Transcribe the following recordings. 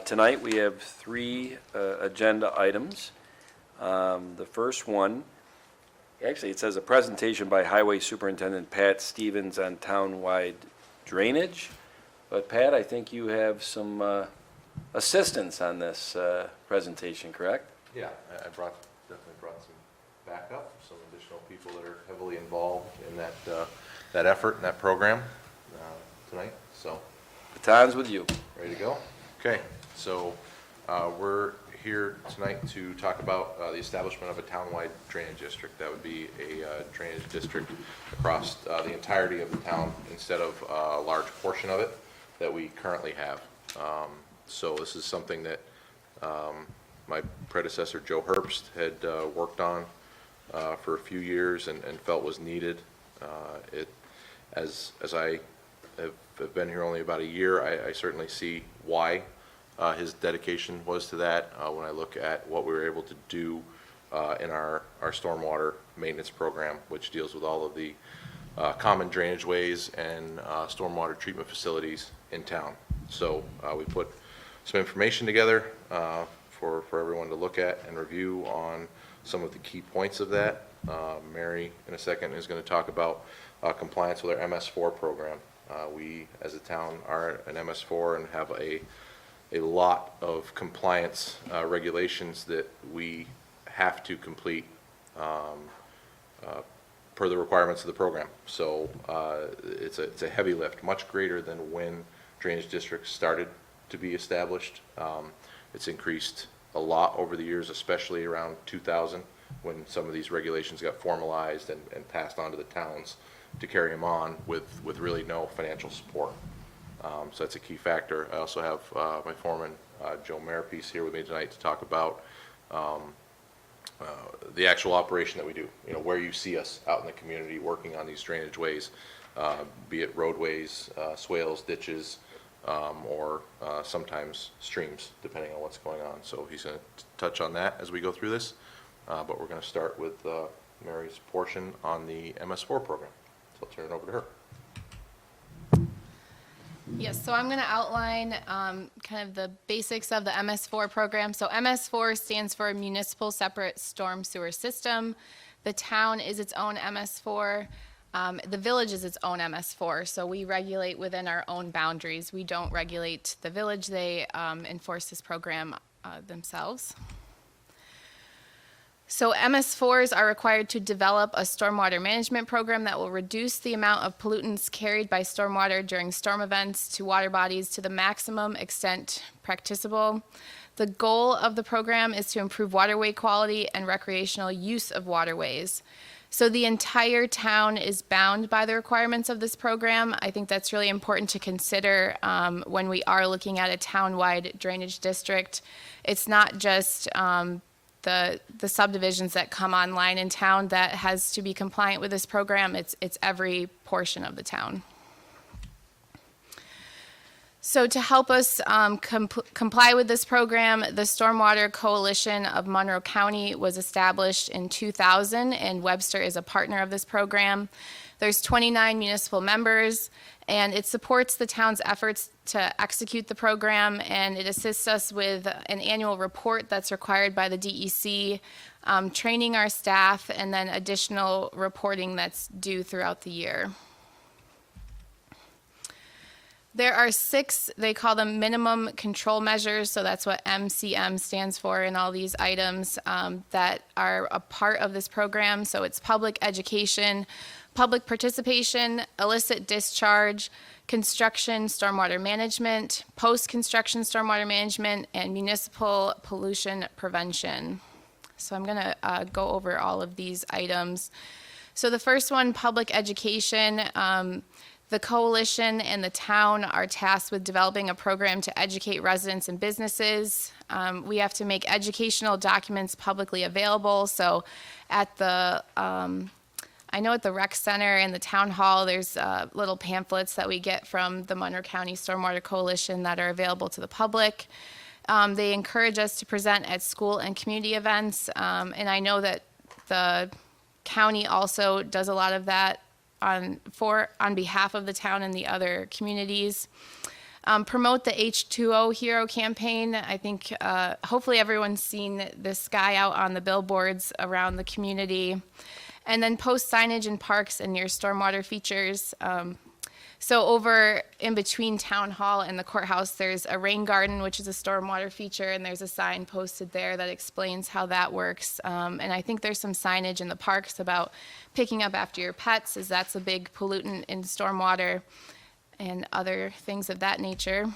Tonight we have three agenda items. The first one, actually it says a presentation by Highway Superintendent Pat Stevens on townwide drainage. But Pat, I think you have some assistance on this presentation, correct? Yeah, I definitely brought some backup, some additional people that are heavily involved in that effort and that program tonight. So, Baton's with you. ready to go? Okay, so we're here tonight to talk about the establishment of a townwide drainage district. That would be a drainage district across the entirety of the town instead of a large portion of it that we currently have. So this is something that my predecessor, Joe Herbst, had worked on for a few years and felt was needed. As I have been here only about a year, I certainly see why his dedication was to that when I look at what we were able to do in our stormwater maintenance program, which deals with all of the common drainage ways and stormwater treatment facilities in town. So we put some information together for everyone to look at and review on some of the key points of that. Mary, in a second, is going to talk about compliance with our MS4 program. We, as a town, are an MS4 and have a lot of compliance regulations that we have to complete per the requirements of the program. So it's a heavy lift, much greater than when drainage districts started to be established. It's increased a lot over the years, especially around 2000, when some of these regulations got formalized and passed on to the towns to carry them on with really no financial support. So that's a key factor. I also have my foreman, Joe Marapiece, here with me tonight to talk about the actual operation that we do. You know, where you see us out in the community working on these drainage ways, be it roadways, swales, ditches, or sometimes streams, depending on what's going on. So he's going to touch on that as we go through this. But we're going to start with Mary's portion on the MS4 program. So I'll turn it over to her. Yes, so I'm going to outline kind of the basics of the MS4 program. So MS4 stands for Municipal Separate Storm Sewer System. The town is its own MS4. The village is its own MS4, so we regulate within our own boundaries. We don't regulate the village. They enforce this program themselves. So MS4s are required to develop a stormwater management program that will reduce the amount of pollutants carried by stormwater during storm events to water bodies to the maximum extent practicable. The goal of the program is to improve waterway quality and recreational use of waterways. So the entire town is bound by the requirements of this program. I think that's really important to consider when we are looking at a town-wide drainage district. It's not just the subdivisions that come online in town that has to be compliant with this program. It's every portion of the town. So to help us comply with this program, the Stormwater Coalition of Monroe County was established in 2000, and Webster is a partner of this program. There's 29 municipal members, and it supports the town's efforts to execute the program, and it assists us with an annual report that's required by the DEC, training our staff, and then additional reporting that's due throughout the year. There are 6, they call them minimum control measures, so that's what MCM stands for in all these items that are a part of this program. So it's public education, public participation, illicit discharge, construction stormwater management, post-construction stormwater management, and municipal pollution prevention. So I'm going to go over all of these items. So the first one, public education. The coalition and the town are tasked with developing a program to educate residents and businesses. We have to make educational documents publicly available. So at the, I know at the rec center and the town hall, there's little pamphlets that we get from the Monroe County Stormwater Coalition that are available to the public. They encourage us to present at school and community events. And I know that the county also does a lot of that on behalf of the town and the other communities. Promote the H2O Hero campaign. I think hopefully everyone's seen this guy out on the billboards around the community. And then post signage in parks and near stormwater features. So over in between Town Hall and the courthouse, there's a rain garden, which is a stormwater feature, and there's a sign posted there that explains how that works. And I think there's some signage in the parks about picking up after your pets, as that's a big pollutant in stormwater and other things of that nature.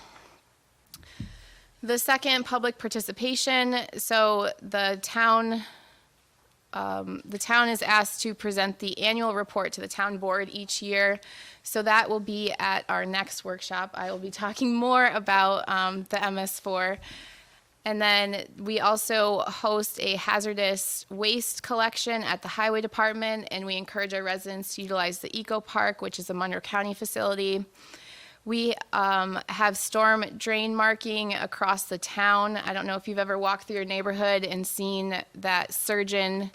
The second, public participation. So the town is asked to present the annual report to the town board each year. So that will be at our next workshop. I will be talking more about the MS4. And then we also host a hazardous waste collection at the highway department, and we encourage our residents to utilize the Eco Park, which is a Monroe County facility. We have storm drain marking across the town. I don't know if you've ever walked through your neighborhood and seen that sturgeon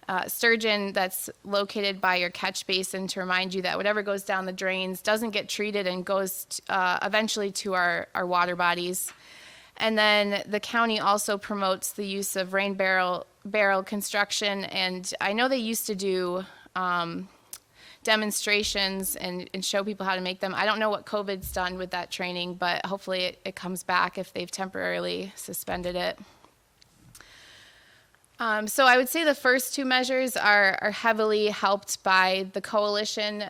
that's located by your catch basin to remind you that whatever goes down the drains doesn't get treated and goes eventually to our water bodies. And then the county also promotes the use of rain barrel construction, and I know they used to do demonstrations and show people how to make them. I don't know what COVID's done with that training, but hopefully it comes back if they've temporarily suspended it. So I would say the first two measures are heavily helped by the coalition.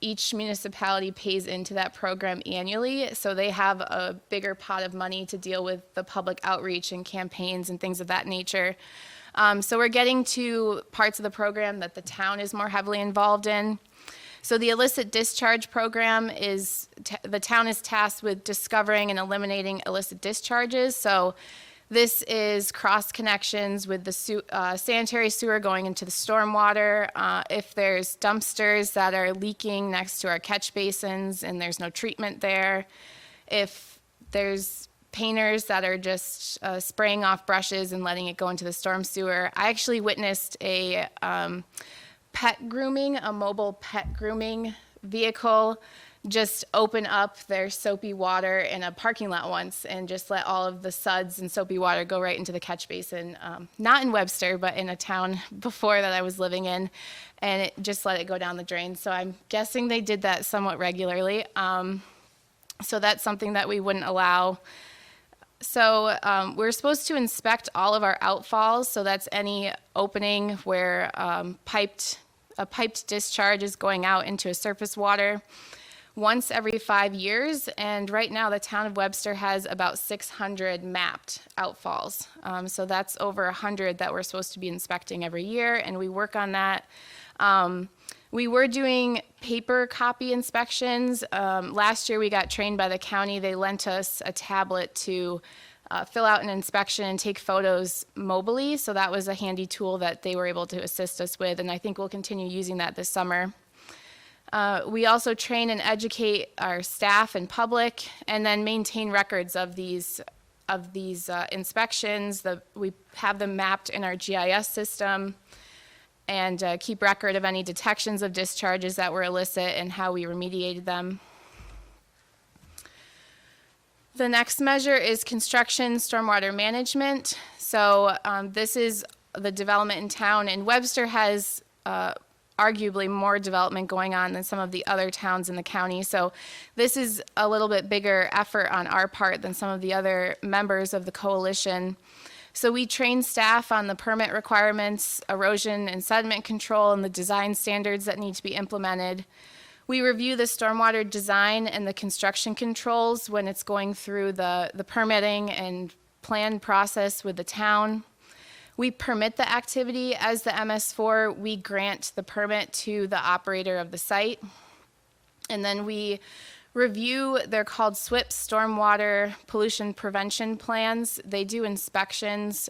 Each municipality pays into that program annually, so they have a bigger pot of money to deal with the public outreach and campaigns and things of that nature. So we're getting to parts of the program that the town is more heavily involved in. So the illicit discharge program is, the town is tasked with discovering and eliminating illicit discharges. So this is cross connections with the sanitary sewer going into the stormwater. If there's dumpsters that are leaking next to our catch basins and there's no treatment there. If there's painters that are just spraying off brushes and letting it go into the storm sewer. I actually witnessed a mobile pet grooming vehicle just open up their soapy water in a parking lot once and just let all of the suds and soapy water go right into the catch basin. Not in Webster, but in a town before that I was living in, and it just let it go down the drain. So I'm guessing they did that somewhat regularly. So that's something that we wouldn't allow. So we're supposed to inspect all of our outfalls, so that's any opening where a piped discharge is going out into a surface water once every 5 years, and right now the town of Webster has about 600 mapped outfalls. So that's over 100 that we're supposed to be inspecting every year, and we work on that. We were doing paper copy inspections. Last year we got trained by the county. They lent us a tablet to fill out an inspection and take photos mobily, so that was a handy tool that they were able to assist us with, and I think we'll continue using that this summer. We also train and educate our staff and public, and then maintain records of these inspections. We have them mapped in our GIS system, and keep record of any detections of discharges that were illicit and how we remediated them. The next measure is construction stormwater management. So this is the development in town, and Webster has arguably more development going on than some of the other towns in the county. So this is a little bit bigger effort on our part than some of the other members of the coalition. So we train staff on the permit requirements, erosion and sediment control, and the design standards that need to be implemented. We review the stormwater design and the construction controls when it's going through the permitting and plan process with the town. We permit the activity as the MS4. We grant the permit to the operator of the site. And then we review, they're called SWIP, Stormwater Pollution Prevention Plans. They do inspections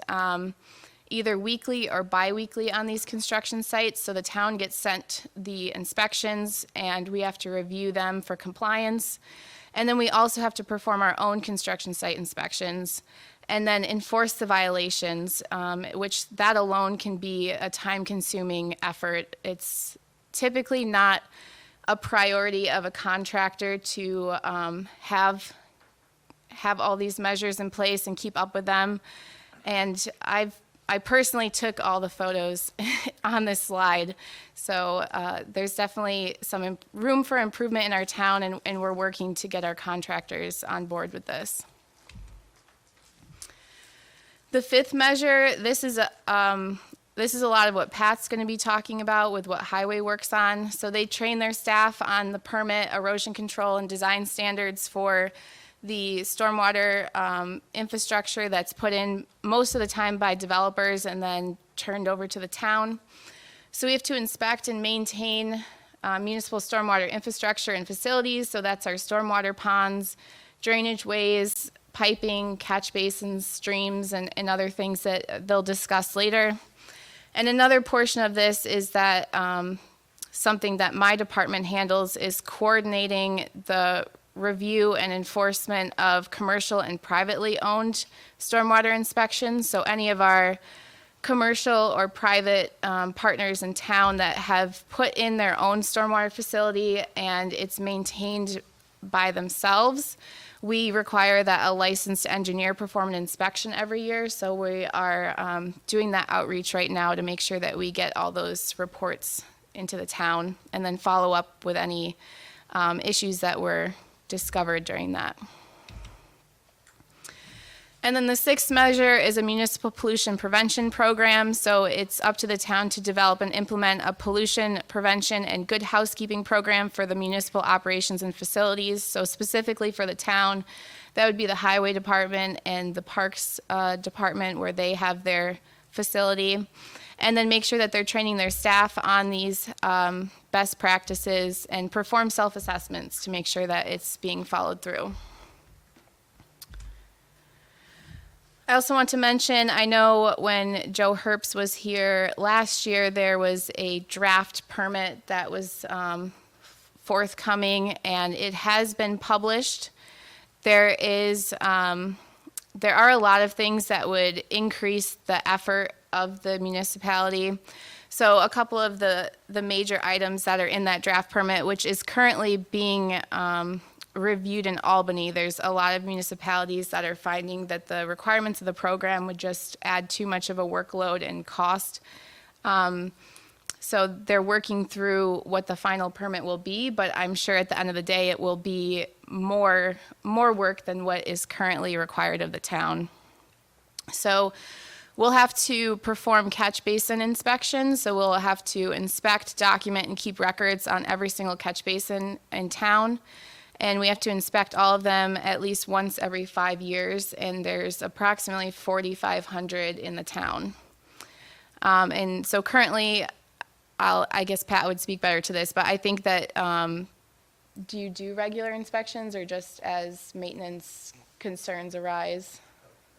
either weekly or bi-weekly on these construction sites. So the town gets sent the inspections and we have to review them for compliance. And then we also have to perform our own construction site inspections and then enforce the violations, which that alone can be a time-consuming effort. It's typically not a priority of a contractor to have have all these measures in place and keep up with them. And I personally took all the photos on this slide. So there's definitely some room for improvement in our town, and we're working to get our contractors on board with this. The fifth measure, this is a lot of what Pat's going to be talking about with what Highway works on. So they train their staff on the permit, erosion control, and design standards for the stormwater infrastructure that's put in most of the time by developers and then turned over to the town. So we have to inspect and maintain municipal stormwater infrastructure and facilities. So that's our stormwater ponds, drainage ways, piping, catch basins, streams, and other things that they'll discuss later. And another portion of this is that something that my department handles is coordinating the review and enforcement of commercial and privately owned stormwater inspections. So any of our commercial or private partners in town that have put in their own stormwater facility and it's maintained by themselves, we require that a licensed engineer perform an inspection every year. So we are doing that outreach right now to make sure that we get all those reports into the town and then follow up with any issues that were discovered during that. And then the sixth measure is a municipal pollution prevention program. So it's up to the town to develop and implement a pollution prevention and good housekeeping program for the municipal operations and facilities. So specifically for the town, that would be the highway department and the parks department where they have their facility. And then make sure that they're training their staff on these best practices and perform self-assessments to make sure that it's being followed through. I also want to mention, I know when Joe Herbst was here last year, there was a draft permit that was forthcoming, and it has been published. There are a lot of things that would increase the effort of the municipality. So a couple of the major items that are in that draft permit, which is currently being reviewed in Albany. There's a lot of municipalities that are finding that the requirements of the program would just add too much of a workload and cost. So they're working through what the final permit will be, but I'm sure at the end of the day it will be more work than what is currently required of the town. So we'll have to perform catch basin inspections. So we'll have to inspect, document, and keep records on every single catch basin in town. And we have to inspect all of them at least once every 5 years, and there's approximately 4,500 in the town. And so currently, I guess Pat would speak better to this, but I think that, do you do regular inspections or just as maintenance concerns arise?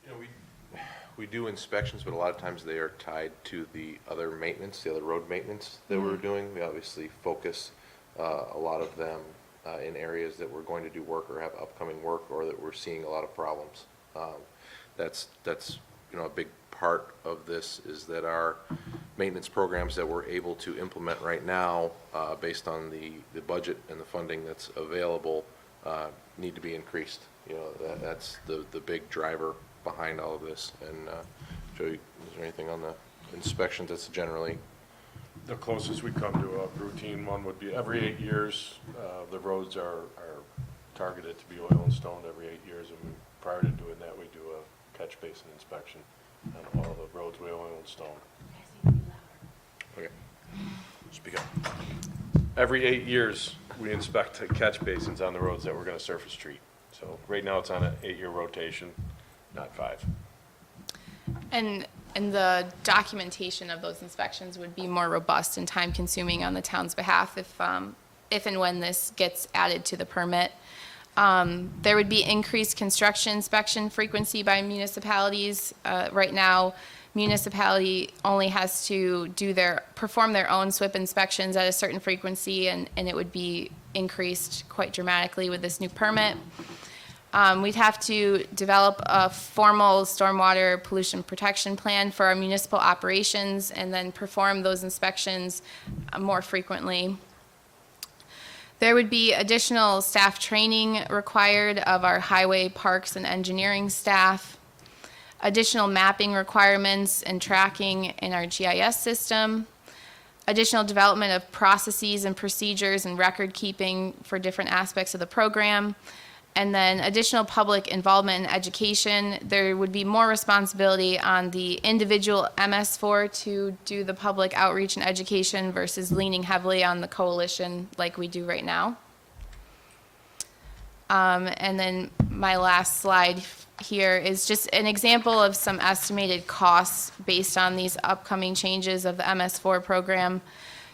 You know, we do inspections, but a lot of times they are tied to the other maintenance, the other road maintenance that we're doing. We obviously focus a lot of them in areas that we're going to do work or have upcoming work or that we're seeing a lot of problems. That's you know, a big part of this is that our maintenance programs that we're able to implement right now based on the budget and the funding that's available need to be increased. You know, that's the big driver behind all of this. And Joe, is there anything on the inspections that's generally? The closest we come to a routine one would be every 8 years. The roads are targeted to be oil and stoned every 8 years, and prior to doing that, we do a catch basin inspection on all the roads we oil and stone. Okay. Speak up. Every 8 years, we inspect the catch basins on the roads that we're going to surface treat. So right now, it's on an 8-year rotation, not 5. And the documentation of those inspections would be more robust and time-consuming on the town's behalf if and when this gets added to the permit. There would be increased construction inspection frequency by municipalities. Right now, municipality only has to perform their own SWIP inspections at a certain frequency, and it would be increased quite dramatically with this new permit. We'd have to develop a formal stormwater pollution protection plan for our municipal operations and then perform those inspections more frequently. There would be additional staff training required of our highway, parks, and engineering staff, additional mapping requirements and tracking in our GIS system, additional development of processes and procedures and record keeping for different aspects of the program, and then additional public involvement in education. There would be more responsibility on the individual MS4 to do the public outreach and education versus leaning heavily on the coalition like we do right now. And then my last slide here is just an example of some estimated costs based on these upcoming changes of the MS4 program.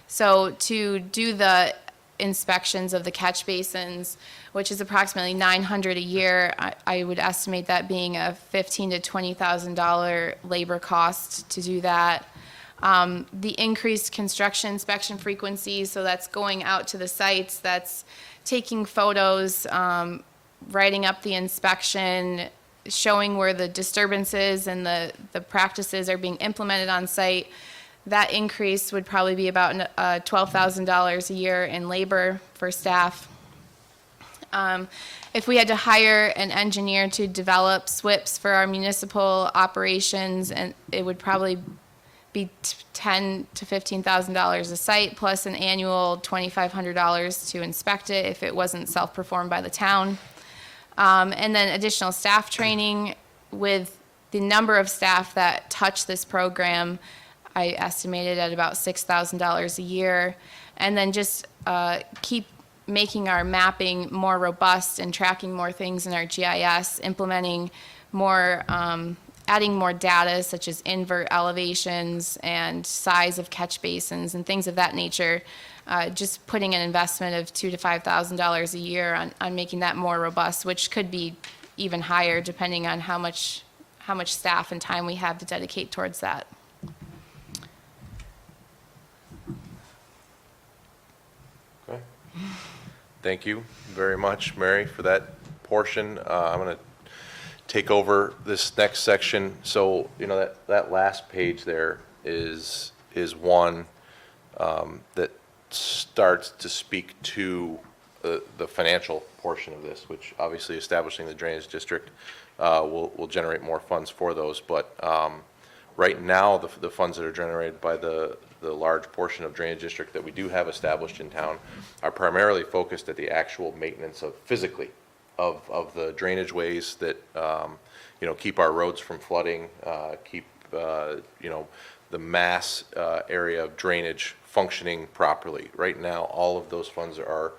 So to do the inspections of the catch basins, which is approximately $900 a year, I would estimate that being a $15,000 to $20,000 labor cost to do that. The increased construction inspection frequency, so that's going out to the sites, that's taking photos, writing up the inspection, showing where the disturbances and the practices are being implemented on site. That increase would probably be about $12,000 a year in labor for staff. If we had to hire an engineer to develop SWIPs for our municipal operations, and it would probably be $10,000 to $15,000 a site, plus an annual $2,500 to inspect it if it wasn't self-performed by the town. And then additional staff training. With the number of staff that touch this program, I estimated at about $6,000 a year. And then just keep making our mapping more robust and tracking more things in our GIS, implementing more, adding more data such as invert elevations and size of catch basins and things of that nature. Just putting an investment of $2,000 to $5,000 a year on making that more robust, which could be even higher depending on how much staff and time we have to dedicate towards that. Okay. Thank you very much, Mary, for that portion. I'm going to take over this next section. So, you know, that last page there is one that starts to speak to the financial portion of this, which obviously establishing the drainage district will generate more funds for those. But right now, the funds that are generated by the large portion of drainage district that we do have established in town are primarily focused at the actual maintenance of physically of the drainage ways that you know, keep our roads from flooding, keep you know, the mass area of drainage functioning properly. Right now, all of those funds are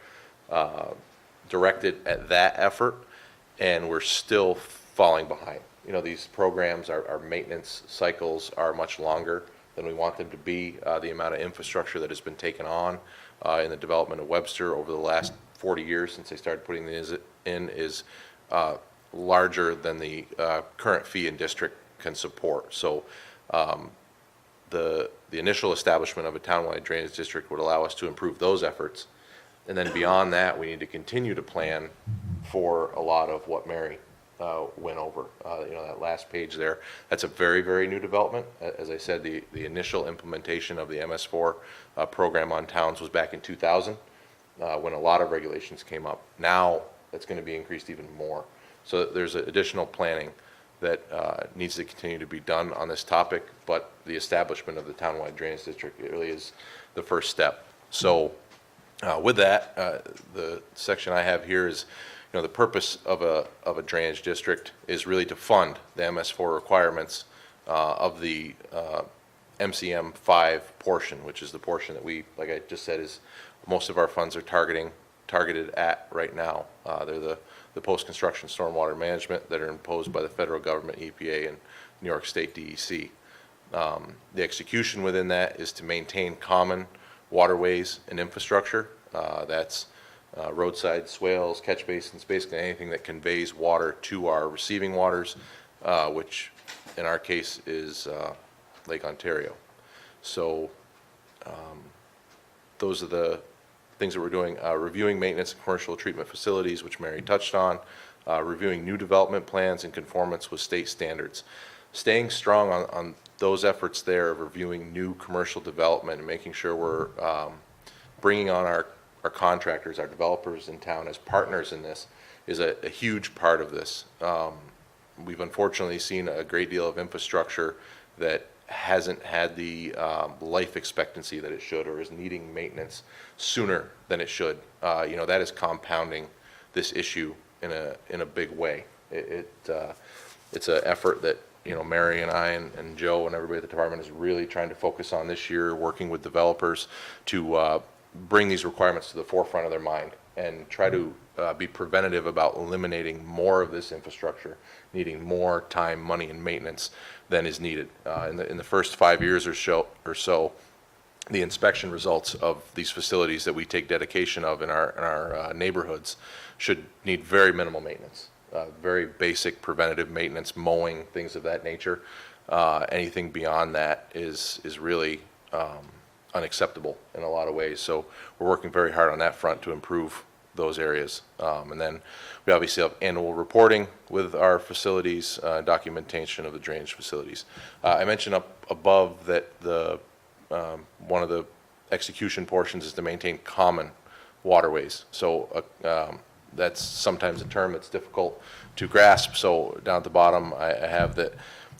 directed at that effort, and we're still falling behind. You know, these programs, our maintenance cycles are much longer than we want them to be. The amount of infrastructure that has been taken on in the development of Webster over the last 40 years since they started putting these in is larger than the current fee and district can support. So the initial establishment of a townwide drainage district would allow us to improve those efforts. And then beyond that, we need to continue to plan for a lot of what Mary went over. You know, that last page there, that's a very, very new development. As I said, the initial implementation of the MS4 program on towns was back in 2000 when a lot of regulations came up. Now that's going to be increased even more. So there's additional planning that needs to continue to be done on this topic, but the establishment of the townwide drainage district, it really is the first step. So with that, the section I have here is, you know, the purpose of a drainage district is really to fund the MS4 requirements of the MCM 5 portion, which is the portion that we, like I just said, is most of our funds are targeted at right now. They're the post-construction stormwater management that are imposed by the federal government, EPA, and New York State DEC. The execution within that is to maintain common waterways and infrastructure. That's roadside swales, catch basins, basically anything that conveys water to our receiving waters, which in our case is Lake Ontario. So those are the things that we're doing. Reviewing maintenance and commercial treatment facilities, which Mary touched on, reviewing new development plans in conformance with state standards. Staying strong on those efforts there of reviewing new commercial development and making sure we're bringing on our contractors, our developers in town as partners in this is a huge part of this. We've unfortunately seen a great deal of infrastructure that hasn't had the life expectancy that it should, or is needing maintenance sooner than it should. That is compounding this issue in a big way. It's an effort that Mary and I and Joe and everybody at the department is really trying to focus on this year, working with developers to bring these requirements to the forefront of their mind and try to be preventative about eliminating more of this infrastructure, needing more time, money, and maintenance than is needed. In the first 5 years or so, the inspection results of these facilities that we take dedication of in our neighborhoods should need very minimal maintenance, very basic preventative maintenance, mowing, things of that nature. Anything beyond that is really unacceptable in a lot of ways. So we're working very hard on that front to improve those areas. And then we obviously have annual reporting with our facilities, documentation of the drainage facilities. I mentioned up above that one of the execution portions is to maintain common waterways. So that's sometimes a term that's difficult to grasp. So down at the bottom, I have that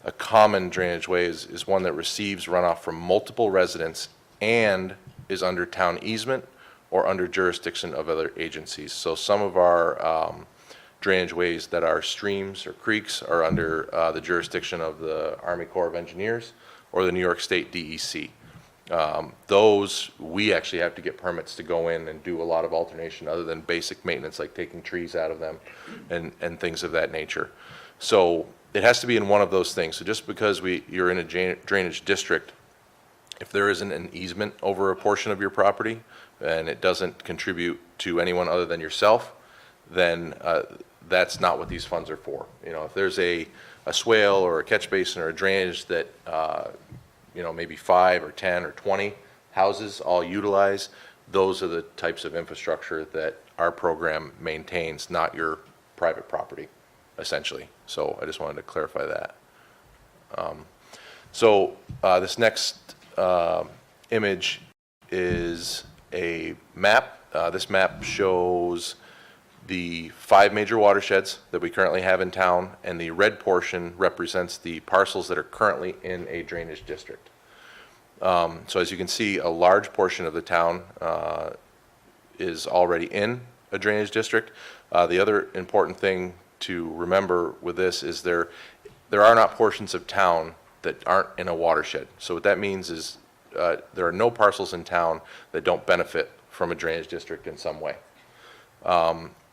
a common drainage way is one that receives runoff from multiple residents and is under town easement or under jurisdiction of other agencies. So some of our drainage ways that are streams or creeks are under the jurisdiction of the Army Corps of Engineers or the New York State DEC. Those, we actually have to get permits to go in and do a lot of alternation other than basic maintenance, like taking trees out of them and things of that nature. So it has to be in one of those things. So just because you're in a drainage district, if there isn't an easement over a portion of your property and it doesn't contribute to anyone other than yourself, then that's not what these funds are for. If there's a swale or a catch basin or a drainage that maybe 5 or 10 or 20 houses all utilize, those are the types of infrastructure that our program maintains, not your private property, essentially. So I just wanted to clarify that. This next image is a map. This map shows the 5 major watersheds that we currently have in town, and the red portion represents the parcels that are currently in a drainage district. So as you can see, a large portion of the town is already in a drainage district. The other important thing to remember with this is there are not portions of town that aren't in a watershed. So what that means is there are no parcels in town that don't benefit from a drainage district in some way.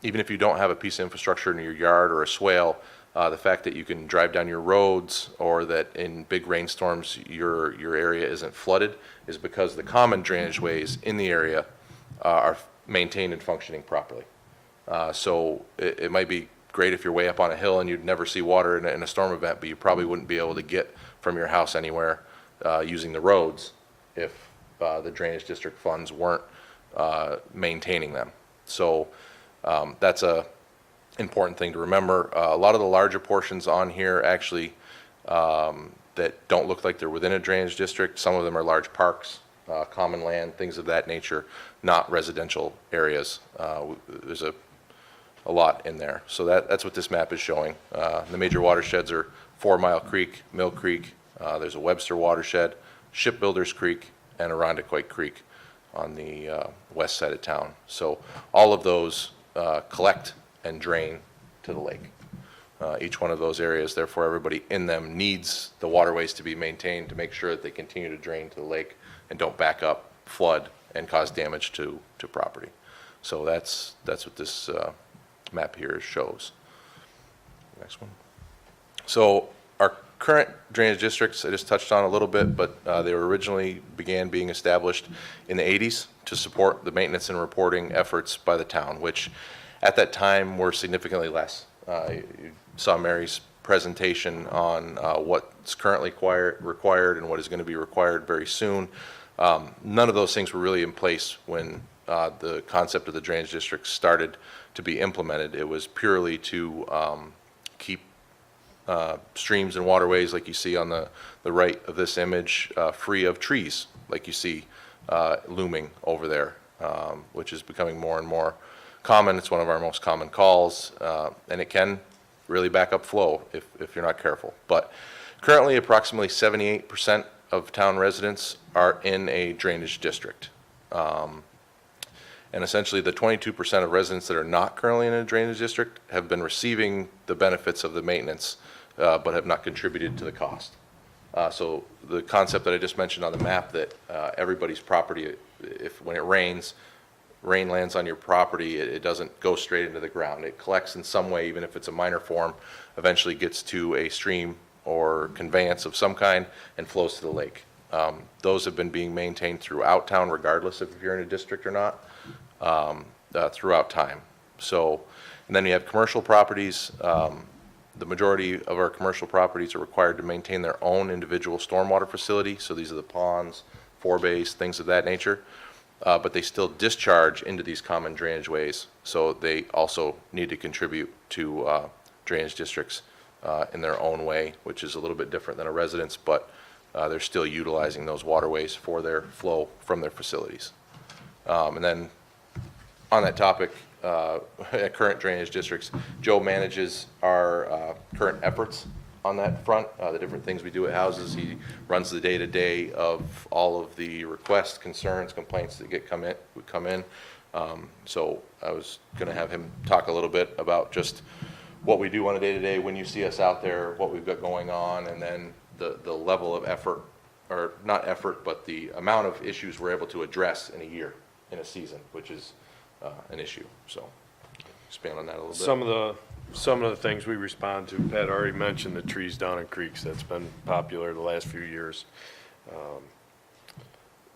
Even if you don't have a piece of infrastructure in your yard or a swale, the fact that you can drive down your roads or that in big rainstorms your area isn't flooded is because the common drainage ways in the area are maintained and functioning properly. So it might be great if you're way up on a hill and you'd never see water in a storm event, but you probably wouldn't be able to get from your house anywhere using the roads if the drainage district funds weren't maintaining them. So that's a important thing to remember. A lot of the larger portions on here actually that don't look like they're within a drainage district. Some of them are large parks, common land, things of that nature, not residential areas. There's a lot in there. So that's what this map is showing. The major watersheds are 4 Mile Creek, Mill Creek, there's a Webster watershed, Shipbuilders Creek, and Irondequoit Creek on the west side of town. So all of those collect and drain to the lake. Each one of those areas, therefore everybody in them needs the waterways to be maintained to make sure that they continue to drain to the lake and don't back up, flood, and cause damage to property. So that's what this map here shows. Next one. So our current drainage districts, I just touched on a little bit, but they were originally began being established in the 80s to support the maintenance and reporting efforts by the town, which at that time were significantly less. You saw Mary's presentation on what's currently required and what is going to be required very soon. None of those things were really in place when the concept of the drainage district started to be implemented. It was purely to keep streams and waterways, like you see on the right of this image, free of trees, like you see looming over there. which is becoming more and more common. It's one of our most common calls, and it can really back up flow if you're not careful. But currently, approximately 78% of town residents are in a drainage district. And essentially, the 22% of residents that are not currently in a drainage district have been receiving the benefits of the maintenance, but have not contributed to the cost. So the concept that I just mentioned on the map, that everybody's property, when it rains, rain lands on your property, it doesn't go straight into the ground. It collects in some way, even if it's a minor form, eventually gets to a stream or conveyance of some kind and flows to the lake. Those have been being maintained throughout town, regardless of if you're in a district or not, throughout time. So, and then you have commercial properties. The majority of our commercial properties are required to maintain their own individual stormwater facility. So these are the ponds, forebays, things of that nature. But they still discharge into these common drainage ways. So they also need to contribute to drainage districts in their own way, which is a little bit different than a residence, but they're still utilizing those waterways for their flow from their facilities. And then on that topic, at current drainage districts, Joe manages our current efforts on that front, the different things we do at houses. He runs the day-to-day of all of the requests, concerns, complaints that come in. So I was going to have him talk a little bit about just what we do on a day-to-day when you see us out there, what we've got going on, and then the level of effort, or not effort, but the amount of issues we're able to address in a year, in a season, which is an issue. So expand on that a little bit. Some of the things we respond to, Pat already mentioned the trees down in creeks. That's been popular the last few years.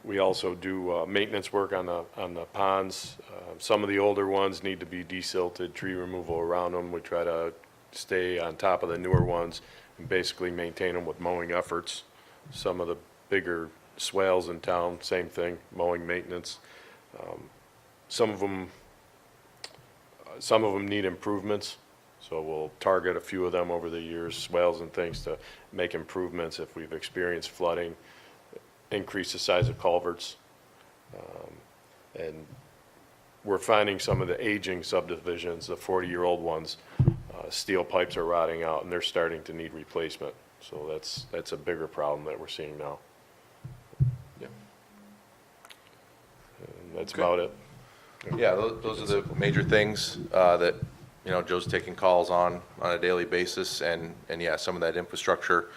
We also do maintenance work on the ponds. Some of the older ones need to be desilted, tree removal around them. We try to stay on top of the newer ones and basically maintain them with mowing efforts. Some of the bigger swales in town, same thing, mowing maintenance. Some of them need improvements, so we'll target a few of them over the years, swales and things, to make improvements if we've experienced flooding, increase the size of culverts. And we're finding some of the aging subdivisions, the 40-year-old ones, steel pipes are rotting out and they're starting to need replacement. So that's a bigger problem that we're seeing now. Yeah. And that's Okay. about it. Yeah, those are the major things that, Joe's taking calls on a daily basis, and yeah, some of that infrastructure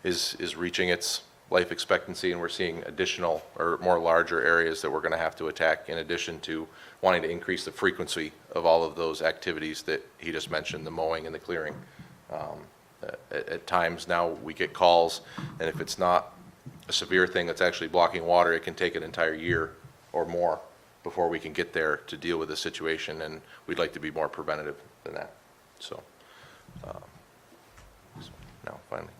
is reaching its life expectancy, and we're seeing additional or more larger areas that we're going to have to attack, in addition to wanting to increase the frequency of all of those activities that he just mentioned, the mowing and the clearing. At times now, we get calls, and if it's not a severe thing that's actually blocking water, it can take an entire year or more before we can get there to deal with the situation, and we'd like to be more preventative than that. So now, finally.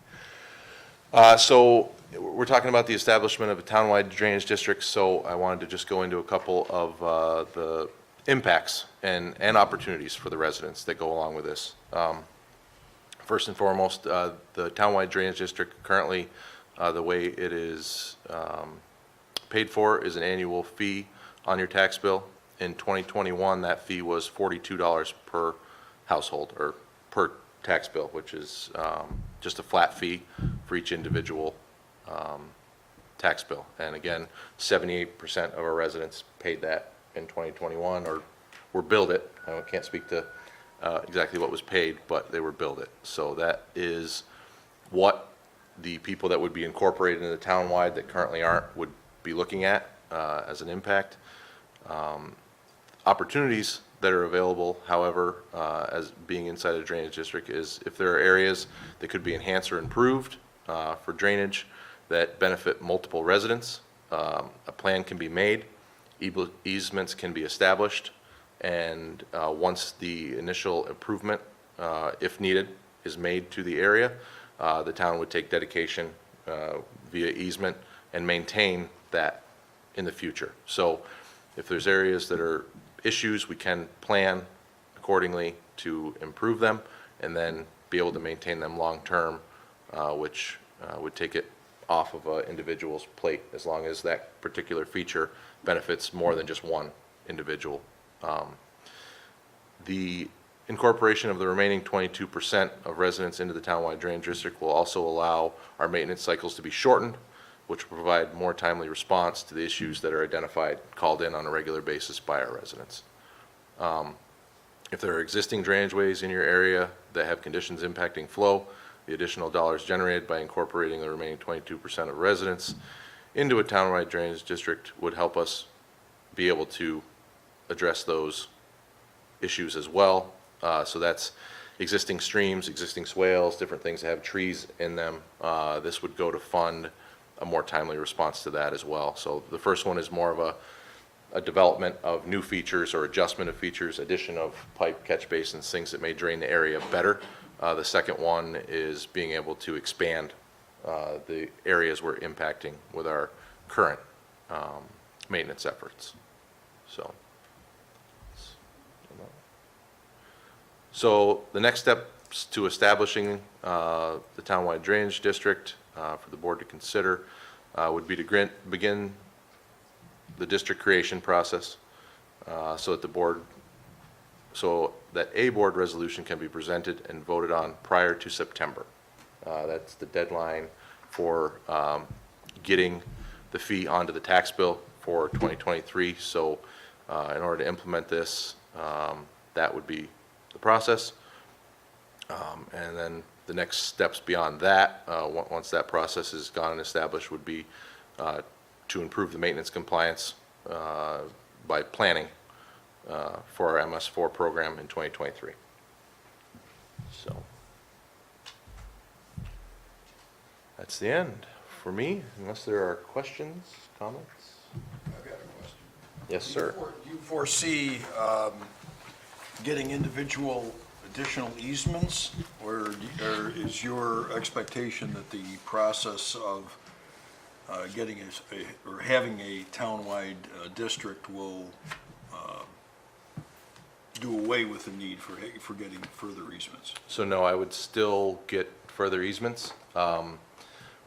So we're talking about the establishment of a townwide drainage district, so I wanted to just go into a couple of the impacts and opportunities for the residents that go along with this. First and foremost, the townwide drainage district currently, the way it is paid for is an annual fee on your tax bill. In 2021, that fee was $42 per household, or per tax bill, which is just a flat fee for each individual tax bill. And again, 78% of our residents paid that in 2021, or were billed it. I can't speak to exactly what was paid, but they were billed it. So that is what the people that would be incorporated into the townwide that currently aren't would be looking at as an impact. Opportunities that are available, however, as being inside a drainage district, is if there are areas that could be enhanced or improved for drainage that benefit multiple residents, a plan can be made, easements can be established, and once the initial improvement, if needed, is made to the area, the town would take dedication via easement and maintain that in the future. So if there's areas that are issues, we can plan accordingly to improve them and then be able to maintain them long-term, which would take it off of an individual's plate, as long as that particular feature benefits more than just one individual. The incorporation of the remaining 22% of residents into the townwide drainage district will also allow our maintenance cycles to be shortened, which will provide more timely response to the issues that are identified, called in on a regular basis by our residents. If there are existing drainageways in your area that have conditions impacting flow, the additional dollars generated by incorporating the remaining 22% of residents into a townwide drainage district would help us be able to address those issues as well. So that's existing streams, existing swales, different things that have trees in them. This would go to fund a more timely response to that as well. So the first one is more of a development of new features or adjustment of features, addition of pipe, catch basins, things that may drain the area better. The second one is being able to expand the areas we're impacting with our current maintenance efforts. So the next steps to establishing the townwide drainage district for the board to consider would be to begin the district creation process so that a board resolution can be presented and voted on prior to September. That's the deadline for getting the fee onto the tax bill for 2023. So in order to implement this, that would be the process. And then the next steps beyond that, once that process is gone and established, would be to improve the maintenance compliance by planning for our MS4 program in 2023. So that's the end for me, unless there are questions, comments. I've got a question. Yes, sir. Do you foresee getting individual additional easements, or is your expectation that the process of getting or having a townwide district will do away with the need for getting further easements? So no, I would still get further easements.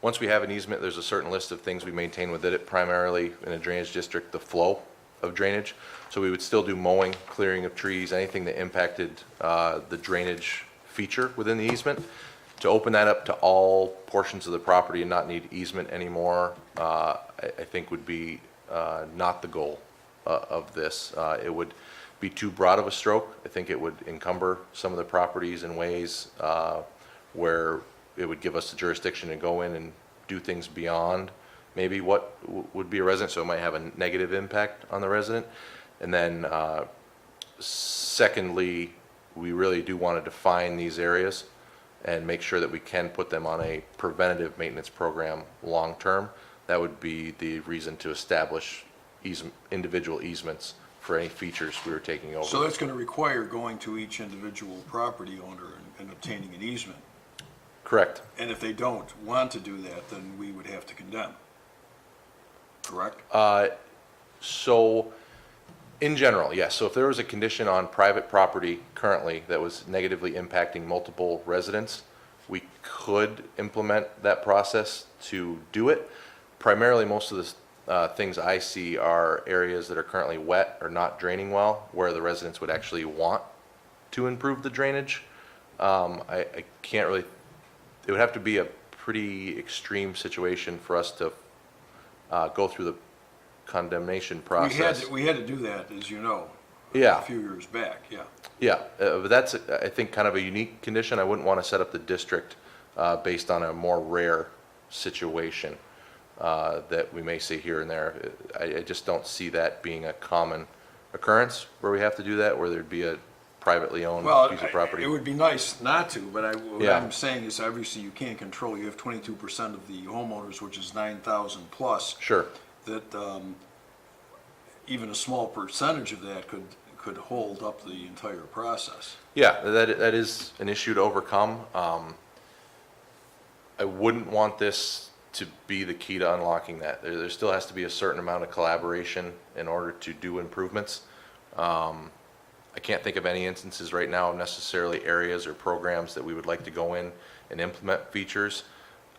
Once we have an easement, there's a certain list of things we maintain within it, primarily in a drainage district, the flow of drainage. So we would still do mowing, clearing of trees, anything that impacted the drainage feature within the easement. To open that up to all portions of the property and not need easement anymore, I think would be not the goal of this. It would be too broad of a stroke. I think it would encumber some of the properties in ways where it would give us the jurisdiction to go in and do things beyond maybe what would be a resident, so it might have a negative impact on the resident. And then secondly, we really do want to define these areas and make sure that we can put them on a preventative maintenance program long-term. That would be the reason to establish individual easements for any features we were taking over. So that's going to require going to each individual property owner and obtaining an easement. Correct. And if they don't want to do that, then we would have to condemn. Correct? So in general, yes. So if there was a condition on private property currently that was negatively impacting multiple residents, we could implement that process to do it. Primarily, most of the things I see are areas that are currently wet or not draining well, where the residents would actually want to improve the drainage. I can't really, it would have to be a pretty extreme situation for us to go through the condemnation process. We had to do that, as you know. Yeah. A few years back, yeah. Yeah, but that's, I think, kind of a unique condition. I wouldn't want to set up the district based on a more rare situation that we may see here and there. I just don't see that being a common occurrence where we have to do that, where there'd be a privately owned Well, piece of property. it would be nice not to, but what Yeah. I'm saying is obviously you can't control. You have 22% of the homeowners, which is 9,000 plus. Sure. That even a small percentage of that could hold up the entire process. Yeah, that is an issue to overcome. I wouldn't want this to be the key to unlocking that. There still has to be a certain amount of collaboration in order to do improvements. I can't think of any instances right now of necessarily areas or programs that we would like to go in and implement features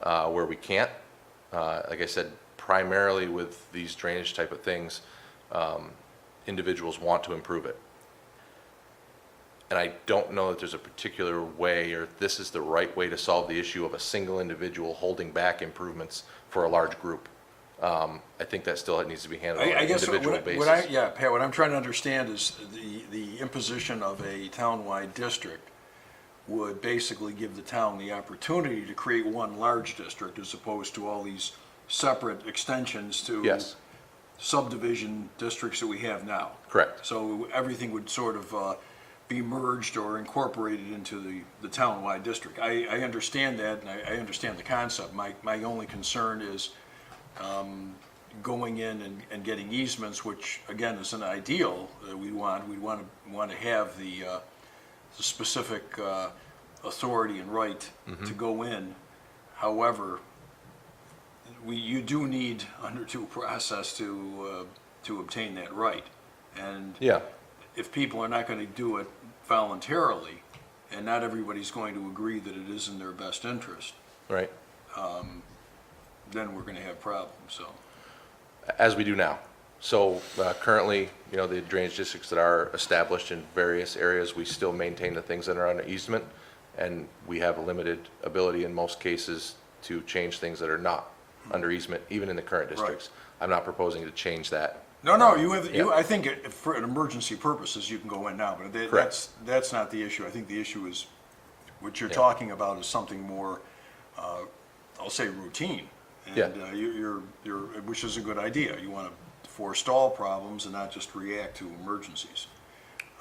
where we can't. Like I said, primarily with these drainage type of things, individuals want to improve it. And I don't know that there's a particular way, or this is the right way to solve the issue of a single individual holding back improvements for a large group. I think that still needs to be handled on I an guess individual what basis. Pat, what I'm trying to understand is the imposition of a townwide district would basically give the town the opportunity to create one large district as opposed to all these separate extensions to Yes, subdivision districts that we have now. correct. So everything would sort of be merged or incorporated into the townwide district. I understand that, and I understand the concept. My only concern is going in and getting easements, which again is an ideal that we want. We want to have the specific authority and right to go in. However, you do need under due process to obtain that right. And Yeah, if people are not going to do it voluntarily, and not everybody's going to agree that it is in their best interest, right. then we're going to have problems, so. As we do now. So currently, the drainage districts that are established in various areas, we still maintain the things that are under easement, and we have a limited ability in most cases to change things that are not under easement, even in the current districts. I'm not proposing to change that. No, you have, Yeah. I think for an emergency purposes, you can go in now, but Correct. that's not the issue. I think the issue is, what you're Yeah. talking about is something more, I'll say routine. Yeah. And you're, which is a good idea. You want to forestall problems and not just react to emergencies.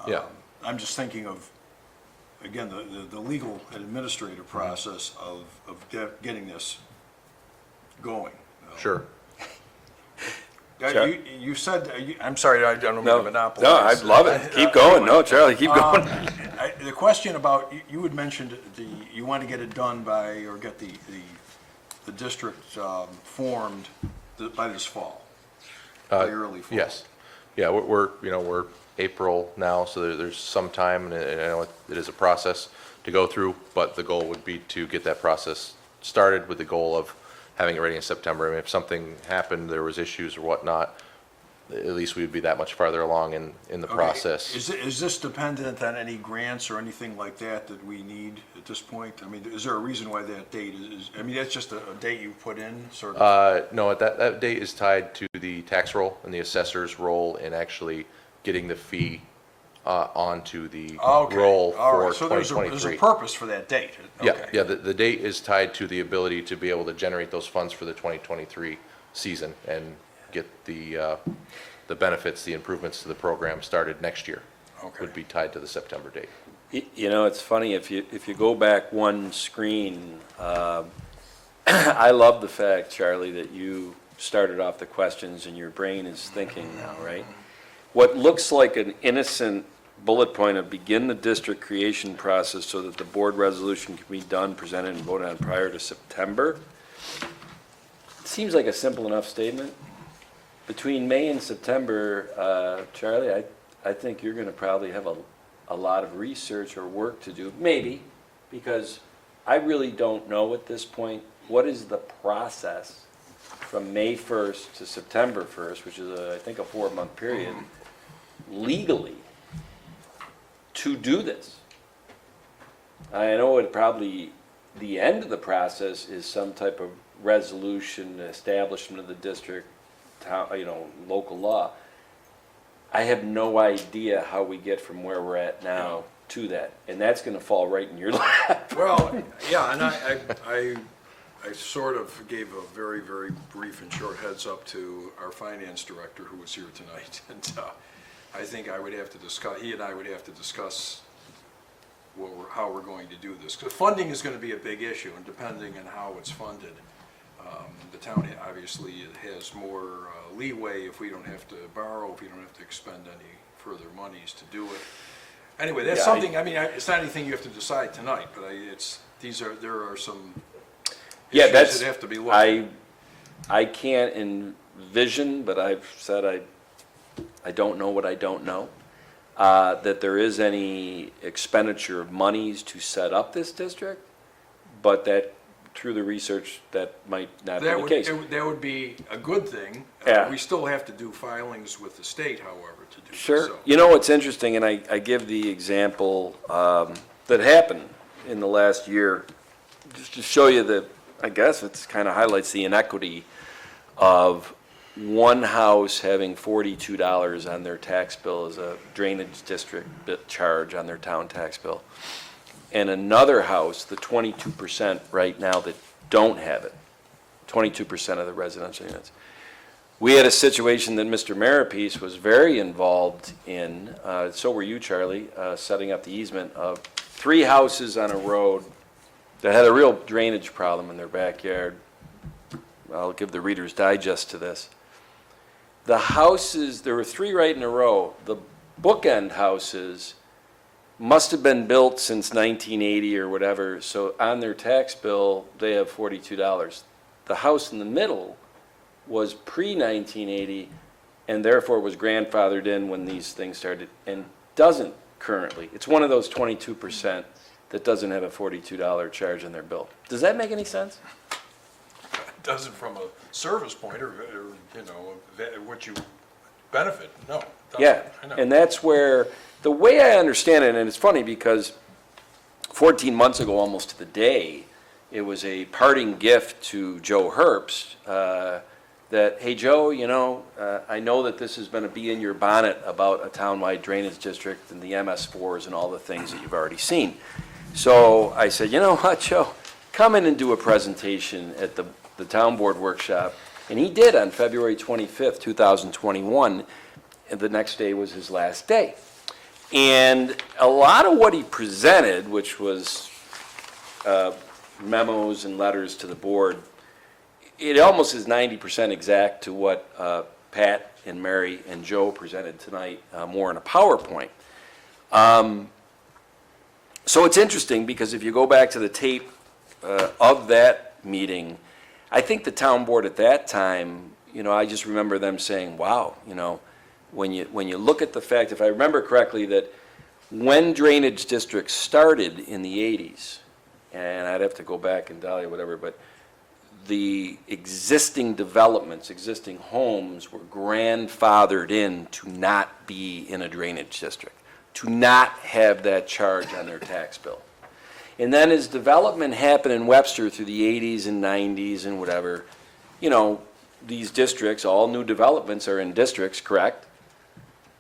Yeah, I'm just thinking of, again, the legal and administrative process of getting this going. sure. Sure. You said, I'm sorry, I don't mean to No, monopolize. I love it. Keep going. No, Charlie, keep going. The question about, you had mentioned you want to get it done by, or get the district formed by this fall, by early fall. Yes. Yeah, we're April now, so there's some time, and I know it is a process to go through, but the goal would be to get that process started with the goal of having it ready in September. I mean, if something happened, there was issues or whatnot, at least we would be that much farther along in the Okay. process. Is this dependent on any grants or anything like that we need at this point? I mean, is there a reason why that date is, I mean, that's just a date you put in, sort of? No, that date is tied to the tax roll and the assessor's role in actually getting the fee onto the Okay, roll all for right. So there's a 2023. purpose for that date? Yeah, Okay. yeah, the date is tied to the ability to be able to generate those funds for the 2023 season and get the benefits, the improvements to the program started next year. Okay. Would be tied to the September date. It's funny, if you go back one screen, I love the fact, Charlie, that you started off the questions and your brain is thinking now, right? What looks like an innocent bullet point of begin the district creation process so that the board resolution can be done, presented, and voted on prior to September. Seems like a simple enough statement. Between May and September, Charlie, I think you're gonna probably have a lot of research or work to do, maybe, because I really don't know at this point, what is the process from May 1st to September 1st, which is, I think, a 4-month period, legally, to do this. I know it probably, the end of the process is some type of resolution, establishment of the district, town, local law. I have no idea how we get from where we're at now to that, and that's gonna fall right in your lap. Well, yeah, and I sort of gave a very, very brief and short heads up to our finance director who was here tonight. And I think I would have to discuss, he and I would have to discuss how we're going to do this. Because funding is going to be a big issue, and depending on how it's funded, the town obviously has more leeway if we don't have to borrow, if we don't have to expend any further monies to do it. Anyway, that's Yeah, something, it's not anything you have to decide tonight, but there are some Yeah, issues that's, that have to be looked at. I can't envision, but I've said I don't know what I don't know, that there is any expenditure of monies to set up this district, but that through the research, that might not be That the would, case. that would be a good thing. Yeah. We still have to do filings with the state, however, to do this. Sure. so. You know what's interesting, and I give the example that happened in the last year, just to show you that, I guess it's kind of highlights the inequity of one house having $42 on their tax bill as a drainage district charge on their town tax bill, and another house, the 22% right now that don't have it, 22% of the residential units. We had a situation that Mr. Marapiece was very involved in, so were you, Charlie, setting up the easement of 3 houses on a road that had a real drainage problem in their backyard. I'll give the Reader's Digest to this. The houses, there were 3 right in a row. The bookend houses must have been built since 1980 or whatever, so on their tax bill, they have $42. The house in the middle was pre-1980 and therefore was grandfathered in when these things started and doesn't currently. It's one of those 22% that doesn't have a $42 charge on their bill. Does that make any sense? It doesn't from a service point or, you know, what you benefit, no. it doesn't. Yeah, I know. and that's where, the way I understand it, and it's funny because 14 months ago, almost to the day, it was a parting gift to Joe Herbst, that, hey, Joe, you know, I know that this has been a bee in your bonnet about a townwide drainage district and the MS4s and all the things that you've already seen. So I said, you know what, Joe, come in and do a presentation at the town board workshop. And he did on February 25th, 2021, and the next day was his last day. And a lot of what he presented, which was memos and letters to the board, it almost is 90% exact to what Pat and Mary and Joe presented tonight, more in a PowerPoint. So it's interesting because if you go back to the tape of that meeting, I think the town board at that time, you know, I just remember them saying, wow, you know, when you look at the fact, if I remember correctly, that when drainage districts started in the 80s, and I'd have to go back and tell you whatever, but the existing developments, existing homes were grandfathered in to not be in a drainage district, to not have that charge on their tax bill. And then as development happened in Webster through the 80s and 90s and whatever, you know, these districts, all new developments are in districts, correct?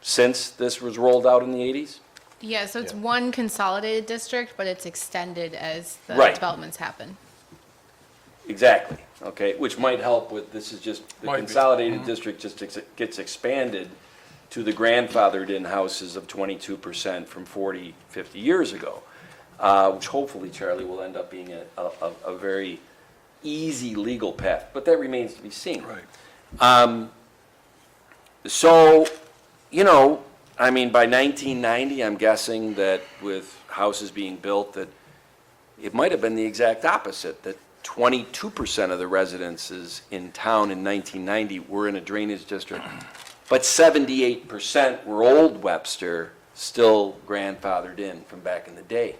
Since this was rolled out in the 80s? Yeah, so it's one consolidated district, but it's extended as the Right. developments happen. Exactly, okay, which might help with, this is just, the Might be. consolidated district just gets expanded to the grandfathered-in houses of 22% from 40, 50 years ago, which hopefully, Charlie, will end up being a very easy legal path, but that remains to be seen. Right. So, you know, I mean, by 1990, I'm guessing that with houses being built, that it might have been the exact opposite, that 22% of the residences in town in 1990 were in a drainage district, but 78% were Old Webster, still grandfathered in from back in the day.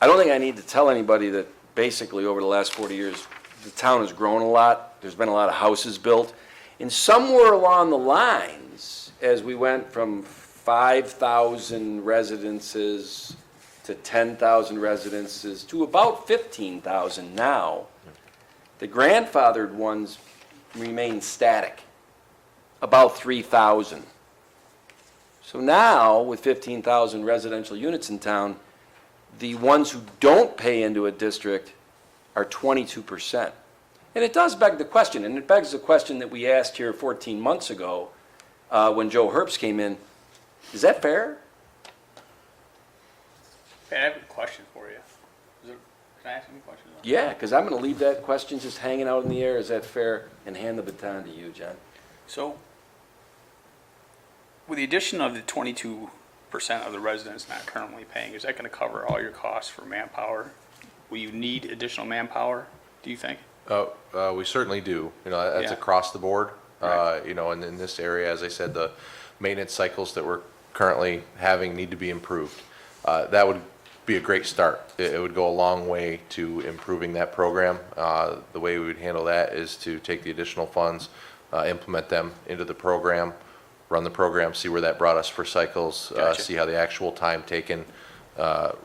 I don't think I need to tell anybody that basically over the last 40 years, the town has grown a lot, there's been a lot of houses built, and somewhere along the lines, as we went from 5,000 residences to 10,000 residences to about 15,000 now, the grandfathered ones remain static, about 3,000. So now, with 15,000 residential units in town, the ones who don't pay into a district are 22%. And it does beg the question, and it begs the question that we asked here 14 months ago when Joe Herbst came in, is that fair? Pat, I have a question for you. Can I ask you a question? Yeah, because I'm going to leave that question just hanging out in the air, is that fair? And hand the baton to you, John. So, with the addition of the 22% of the residents not currently paying, is that going to cover all your costs for manpower? Will you need additional manpower, do you think? We certainly do. You know, that's Yeah. across the board. Right. You know, and in this area, as I said, the maintenance cycles that we're currently having need to be improved. That would be a great start. It would go a long way to improving that program. The way we would handle that is to take the additional funds, implement them into the program, run the program, see where that brought us for cycles, Gotcha. see how the actual time taken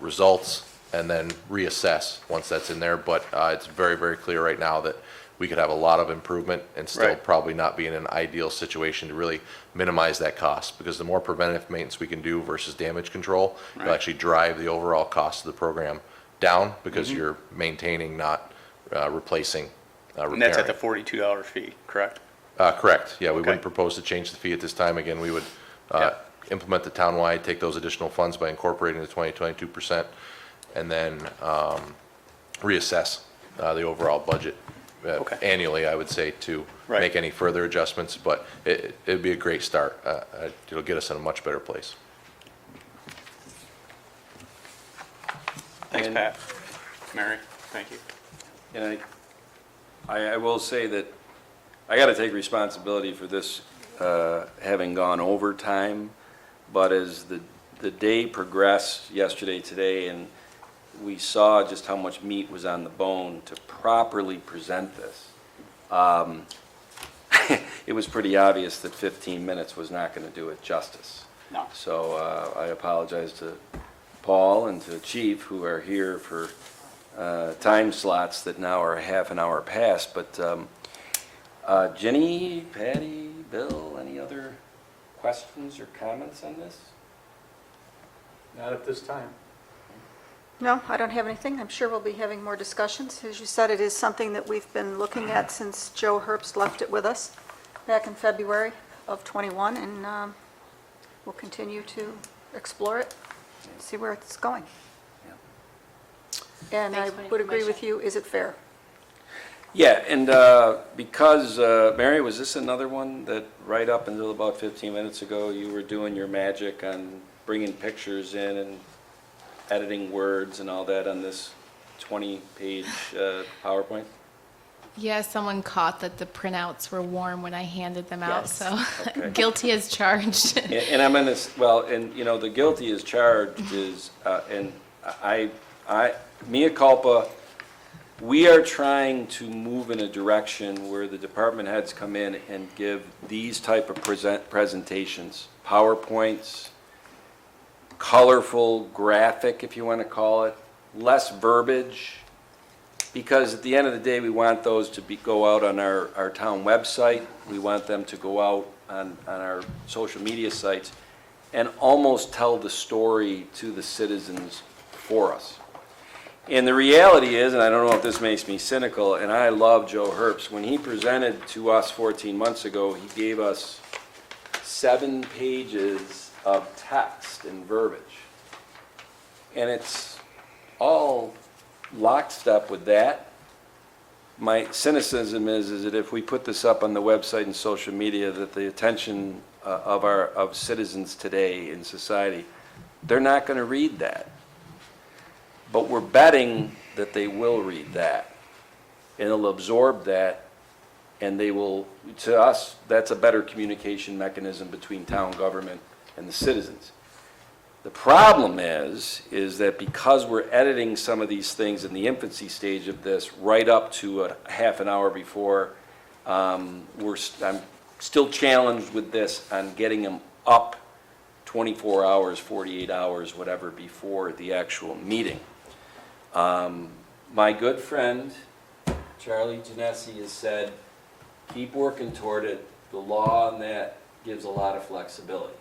results, and then reassess once that's in there. But it's very, very clear right now that we could have a lot of improvement and still Right. probably not be in an ideal situation to really minimize that cost, because the more preventative maintenance we can do versus damage control, Right. it'll actually drive the overall cost of the program down, because you're maintaining, not replacing, repairing. And that's at the $42 fee, correct? Correct, yeah, we Okay. wouldn't propose to change the fee at this time. Again, we would Yeah. implement the townwide, take those additional funds by incorporating the 22%, and then reassess the overall budget Okay. annually, I would say, to Right. make any further adjustments, but it'd be a great start. It'll get us in a much better place. Thanks, And- Pat. Mary, thank you. And I will say that I got to take responsibility for this having gone over time, but as the day progressed yesterday, today, and we saw just how much meat was on the bone to properly present this, it was pretty obvious that 15 minutes was not going to do it justice. No. So I apologize to Paul and to Chief, who are here for time slots that now are half an hour past. But Jenny, Patty, Bill, any other questions or comments on this? Not at this time. No, I don't have anything. I'm sure we'll be having more discussions. As you said, it is something that we've been looking at since Joe Herbst left it with us back in February of '21, and we'll continue to explore it, see where it's going. And I Thanks for the would agree with information. you, is it fair? Yeah, and because, Mary, was this another one that right up until about 15 minutes ago, you were doing your magic on bringing pictures in and editing words and all that on this 20-page PowerPoint? Yeah, someone caught that the printouts were warm when I handed them out, Yes. so Okay. guilty as charged. And I'm in this, well, and, you know, the guilty as charged is, and mea culpa, we are trying to move in a direction where the department heads come in and give these type of presentations, PowerPoints, colorful, graphic, if you want to call it, less verbiage, because at the end of the day, we want those to go out on our town website. We want them to go out on our social media sites and almost tell the story to the citizens for us. And the reality is, and I don't know if this makes me cynical, and I love Joe Herbst, when he presented to us 14 months ago, he gave us 7 pages of text and verbiage. And it's all lockstep with that. My cynicism is that if we put this up on the website and social media, that the attention of citizens today in society, they're not going to read that. But we're betting that they will read that, and they'll absorb that, and they will, to us, that's a better communication mechanism between town government and the citizens. The problem is that because we're editing some of these things in the infancy stage of this, right up to a half an hour before, I'm still challenged with this on getting them up 24 hours, 48 hours, whatever, before the actual meeting. My good friend, Charlie Genesi, has said, keep working toward it. The law on that gives a lot of flexibility.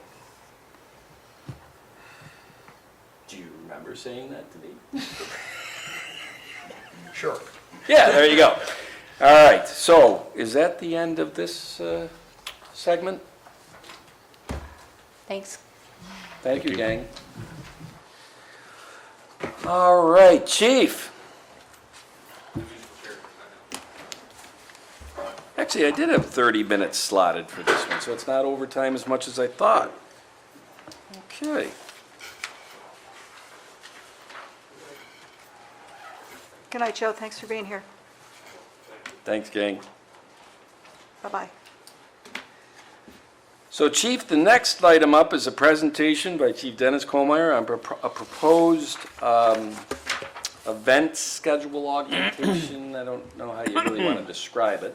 Do you remember saying that to me? Sure. Yeah, there you go. All right, so is that the end of this segment? Thanks. Thank you, gang. All right, Chief. Actually, I did have 30 minutes slotted for this one, so it's not overtime as much as I thought. Okay. Good night, Joe. Thanks for being here. Thanks, gang. Bye-bye. So Chief, the next item up is a presentation by Chief Dennis Colmeyer on a proposed event schedule augmentation. I don't know how you really want to describe it.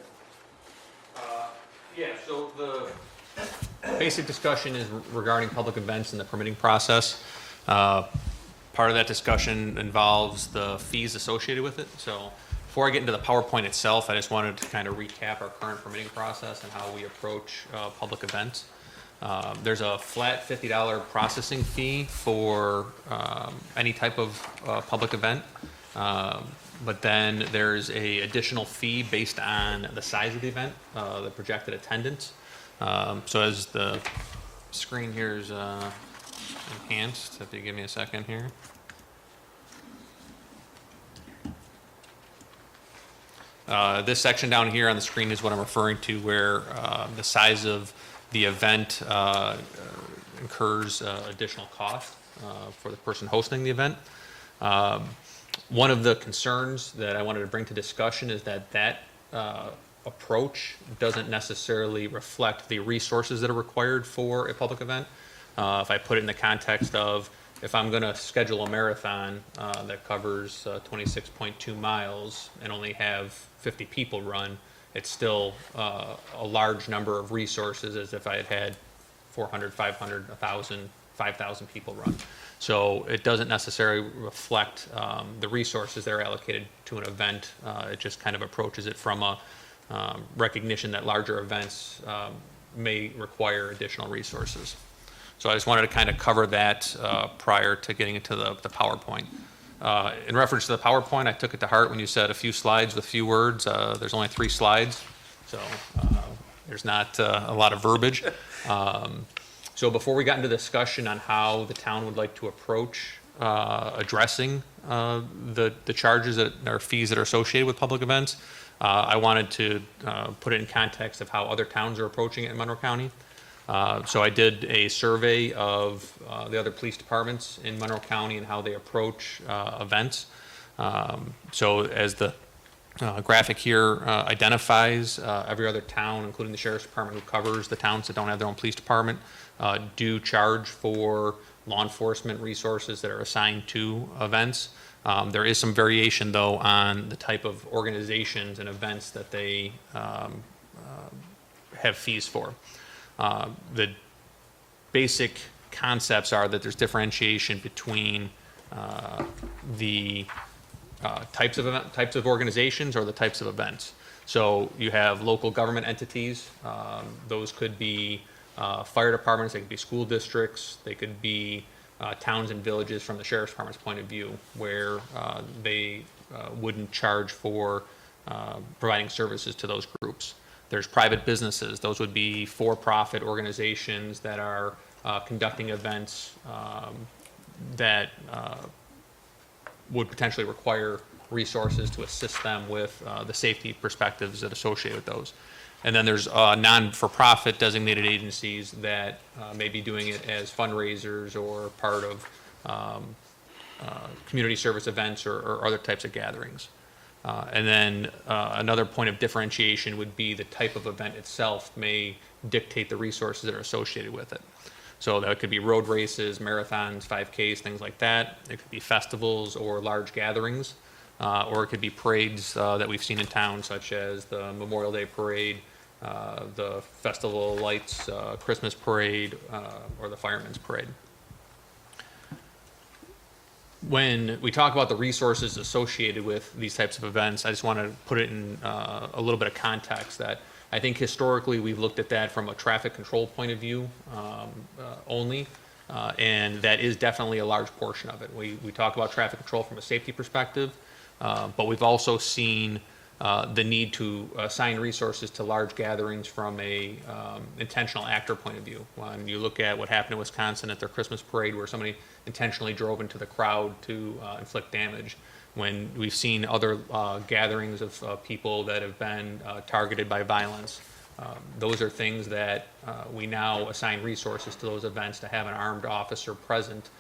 Yeah, so the basic discussion is regarding public events and the permitting process. Part of that discussion involves the fees associated with it. So before I get into the PowerPoint itself, I just wanted to kind of recap our current permitting process and how we approach public events. There's a flat $50 processing fee for any type of public event. But then there's a additional fee based on the size of the event, the projected attendance. So as the screen here is enhanced, if you give me a second here. This section down here on the screen is what I'm referring to, where the size of the event incurs additional cost for the person hosting the event. One of the concerns that I wanted to bring to discussion is that approach doesn't necessarily reflect the resources that are required for a public event. If I put it in the context of, if I'm going to schedule a marathon that covers 26.2 miles and only have 50 people run, it's still a large number of resources as if I had 400, 500, 1,000, 5,000 people run. So it doesn't necessarily reflect the resources that are allocated to an event. It just kind of approaches it from a recognition that larger events may require additional resources. So I just wanted to kind of cover that prior to getting into the PowerPoint. In reference to the PowerPoint, I took it to heart when you said a few slides with few words. There's only 3 slides, so there's not a lot of verbiage. So before we got into discussion on how the town would like to approach addressing the charges that are fees that are associated with public events, I wanted to put it in context of how other towns are approaching it in Monroe County. So I did a survey of the other police departments in Monroe County and how they approach events. So as the graphic here identifies, every other town, including the sheriff's department who covers the towns that don't have their own police department, do charge for law enforcement resources that are assigned to events. There is some variation, though, on the type of organizations and events that they have fees for. The basic concepts are that there's differentiation between the types of organizations or the types of events. So you have local government entities. Those could be fire departments, they could be school districts, they could be towns and villages from the sheriff's department's point of view, where they wouldn't charge for providing services to those groups. There's private businesses. Those would be for-profit organizations that are conducting events that would potentially require resources to assist them with the safety perspectives that associate with those. And then there's non-for-profit designated agencies that may be doing it as fundraisers or part of community service events or other types of gatherings. And then another point of differentiation would be the type of event itself may dictate the resources that are associated with it. So that could be road races, marathons, 5Ks, things like that. It could be festivals or large gatherings, or it could be parades that we've seen in town, such as the Memorial Day Parade, the Festival of Lights Christmas Parade, or the Fireman's Parade. When we talk about the resources associated with these types of events, I just want to put it in a little bit of context that I think historically we've looked at that from a traffic control point of view only, and that is definitely a large portion of it. We talk about traffic control from a safety perspective, but we've also seen the need to assign resources to large gatherings from a intentional actor point of view. When you look at what happened in Wisconsin at their Christmas parade, where somebody intentionally drove into the crowd to inflict damage, when we've seen other gatherings of people that have been targeted by violence, those are things that we now assign resources to those events to have an armed officer present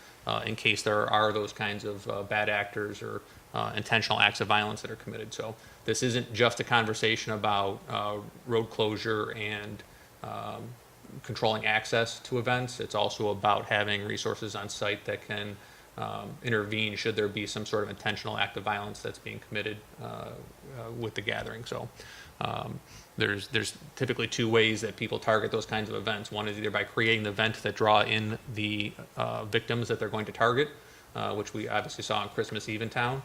in case there are those kinds of bad actors or intentional acts of violence that are committed. So this isn't just a conversation about road closure and controlling access to events. It's also about having resources on site that can intervene should there be some sort of intentional act of violence that's being committed with the gathering. So there's typically two ways that people target those kinds of events. One is either by creating the event that draw in the victims that they're going to target, which we obviously saw on Christmas Eve in town,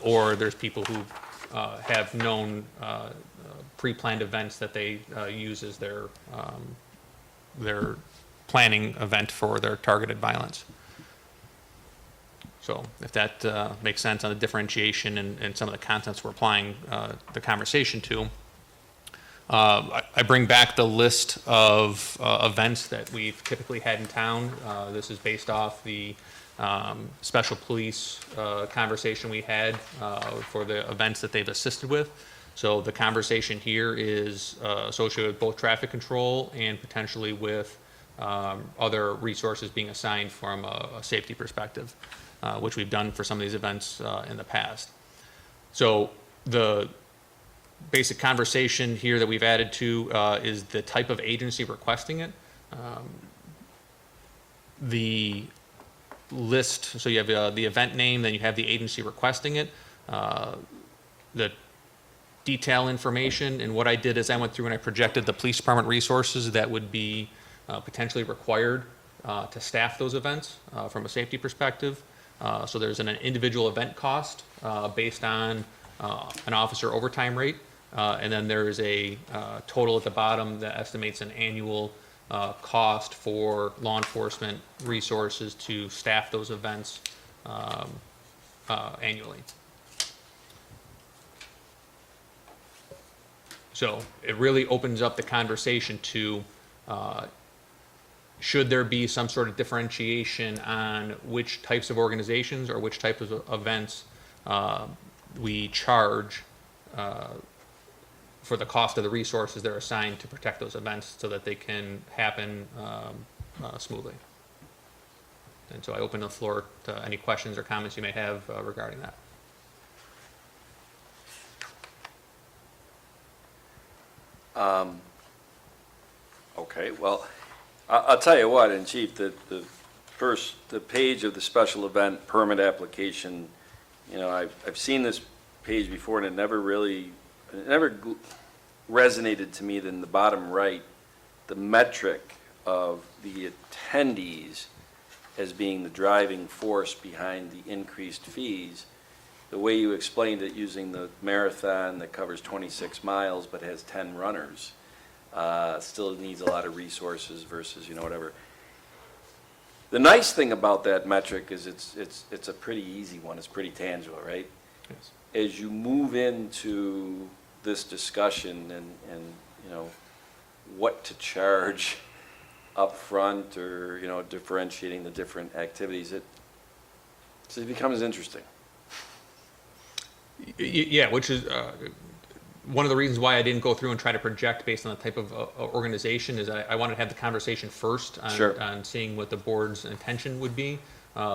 or there's people who have known pre-planned events that they use as their planning event for their targeted violence. So if that makes sense on the differentiation and some of the contents we're applying the conversation to. I bring back the list of events that we've typically had in town. This is based off the special police conversation we had for the events that they've assisted with. So the conversation here is associated with both traffic control and potentially with other resources being assigned from a safety perspective, which we've done for some of these events in the past. So the basic conversation here that we've added to is the type of agency requesting it. The list, so you have the event name, then you have the agency requesting it, the detail information, and what I did is I went through and I projected the police department resources that would be potentially required to staff those events from a safety perspective. So there's an individual event cost based on an officer overtime rate, and then there's a total at the bottom that estimates an annual cost for law enforcement resources to staff those events annually. So it really opens up the conversation to should there be some sort of differentiation on which types of organizations or which types of events we charge for the cost of the resources that are assigned to protect those events so that they can happen smoothly. And so I open the floor to any questions or comments you may have regarding that. Okay, well, I'll tell you what, and Chief, the page of the special event permit application, you know, I've seen this page before, and it never resonated to me that in the bottom right, the metric of the attendees as being the driving force behind the increased fees. The way you explained it using the marathon that covers 26 miles but has 10 runners, still needs a lot of resources versus, you know, whatever. The nice thing about that metric is it's a pretty easy one. It's pretty tangible, right? Yes. As you move into this discussion and you know, what to charge up front or, you know, differentiating the different activities, it becomes interesting. Yeah, which is one of the reasons why I didn't go through and try to project based on the type of organization is I wanted to have the conversation first on, Sure. on seeing what the board's intention would be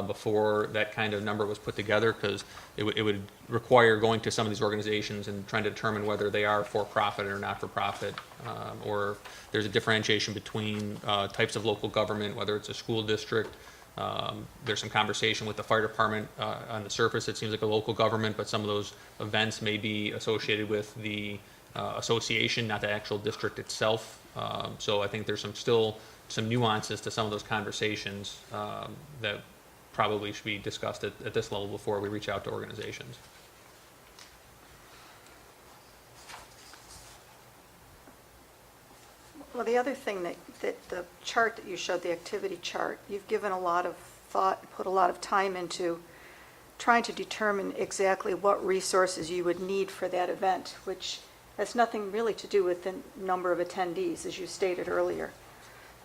before that kind of number was put together, because it would require going to some of these organizations and trying to determine whether they are for-profit or not-for-profit, or there's a differentiation between types of local government, whether it's a school district. There's some conversation with the fire department. On the surface, it seems like a local government, but some of those events may be associated with the association, not the actual district itself. So I think there's still some nuances to some of those conversations that probably should be discussed at this level before we reach out to organizations. Well, the other thing that the chart that you showed, the activity chart, you've given a lot of thought, put a lot of time into trying to determine exactly what resources you would need for that event, which has nothing really to do with the number of attendees, as you stated earlier.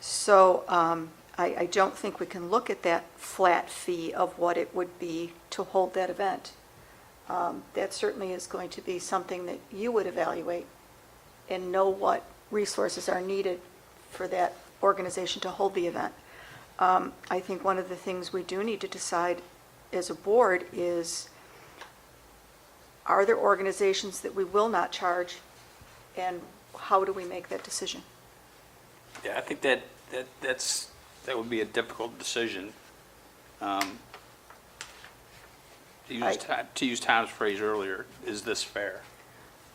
So I don't think we can look at that flat fee of what it would be to hold that event. That certainly is going to be something that you would evaluate and know what resources are needed for that organization to hold the event. I think one of the things we do need to decide as a board is, are there organizations that we will not charge, and how do we make that decision? Yeah, I think that would be a difficult decision. To use Tom's phrase earlier, is this fair?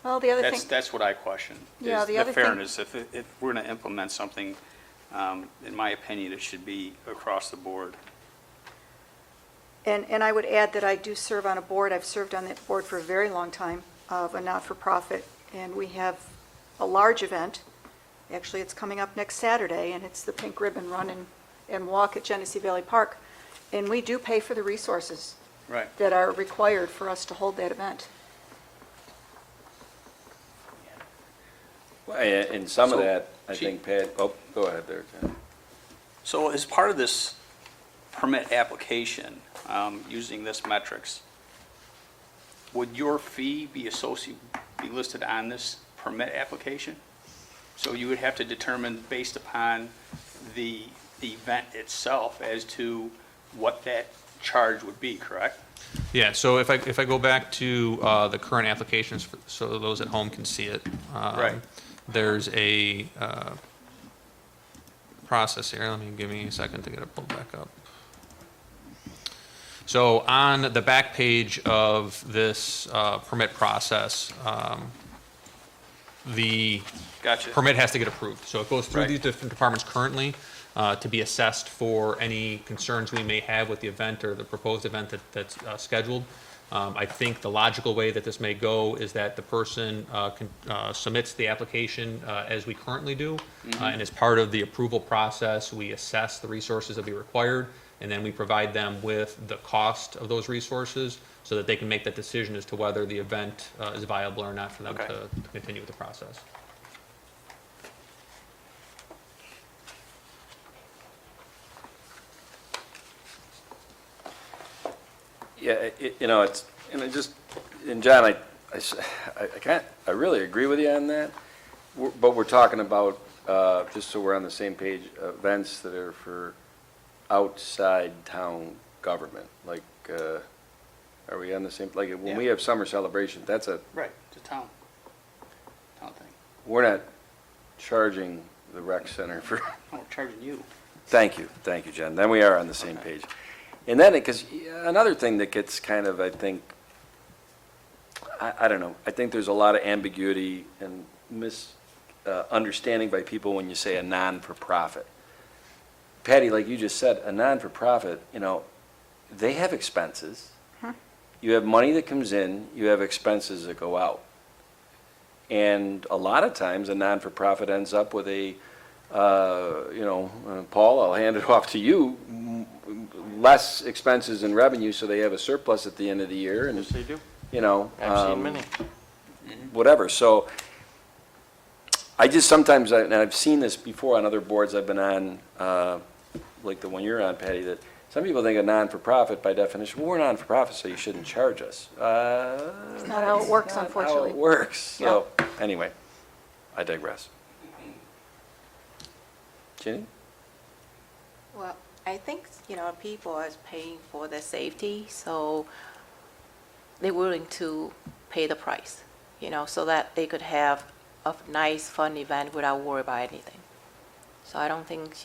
Well, the other thing, That's what I question. Yeah, is the other thing- fairness. If we're going to implement something, in my opinion, it should be across the board. and I would add that I do serve on a board, I've served on that board for a very long time, of a not-for-profit, and we have a large event. Actually, it's coming up next Saturday, and it's the Pink Ribbon Run and Walk at Genesee Valley Park. And we do pay for the resources Right. that are required for us to hold that event. Well, and some of So, that, I Chief- think, Pat, oh, go ahead there, Jen. So as part of this permit application, using this metrics, would your fee be listed on this permit application? So you would have to determine based upon the event itself as to what that charge would be, correct? Yeah, so if I go back to the current applications, so those at home can see it. Right. There's a process here. Give me a second to get it pulled back up. So on the back page of this permit process, the Gotcha. permit has to get approved. So it goes through Right. these different departments currently to be assessed for any concerns we may have with the event or the proposed event that's scheduled. I think the logical way that this may go is that the person submits the application as we currently do. And as part of the approval process, we assess the resources that be required, and then we provide them with the cost of those resources so that they can make that decision as to whether the event is viable or not for them Okay. to continue with the process. Yeah, it's, just, and John, I really agree with you on that, but we're talking about, just so we're on the same page, events that are for outside town government, like, are we on the same, like, when we Yeah. have summer celebration, that's Right, it's a town thing. we're not charging the rec center for, Oh, we're charging you. thank you, Jen, then we are on the same page. And then, because another thing that gets kind of, I think, I don't know, I think there's a lot of ambiguity and misunderstanding by people when you say a non-for-profit. Patty, like you just said, a non-for-profit, they have expenses. You have money that comes in, you have expenses that go out. And a lot of times, a non-for-profit ends up with a, Paul, I'll hand it off to you, less expenses and revenue, so they have a surplus at the end of the year, and, They do. I've seen many. Whatever, so, I just sometimes, and I've seen this before on other boards I've been on, like the one you're on, Patty, that some people think a non-for-profit by definition, well, we're non-for-profit, so you shouldn't charge us. It's not how it works, How unfortunately. it works, so, anyway, I digress. Jenny? Well, I think, people are paying for their safety, so they're willing to pay the price, so that they could have a nice, fun event without worry about anything. So I don't think,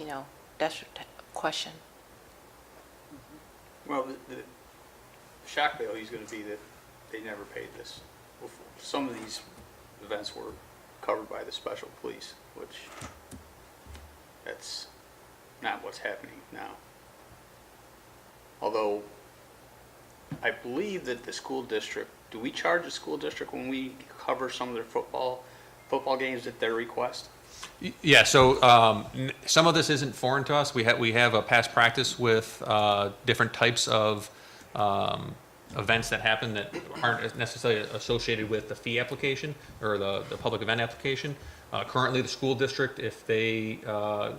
that's a question. Well, the shock value is going to be that they never paid this before. Some of these events were covered by the special police, which that's not what's happening now. Although, I believe that the school district, do we charge the school district when we cover some of their football games at their request? Yeah, so some of this isn't foreign to us. We have a past practice with different types of events that happen that aren't necessarily associated with the fee application or the public event application. Currently, the school district, if they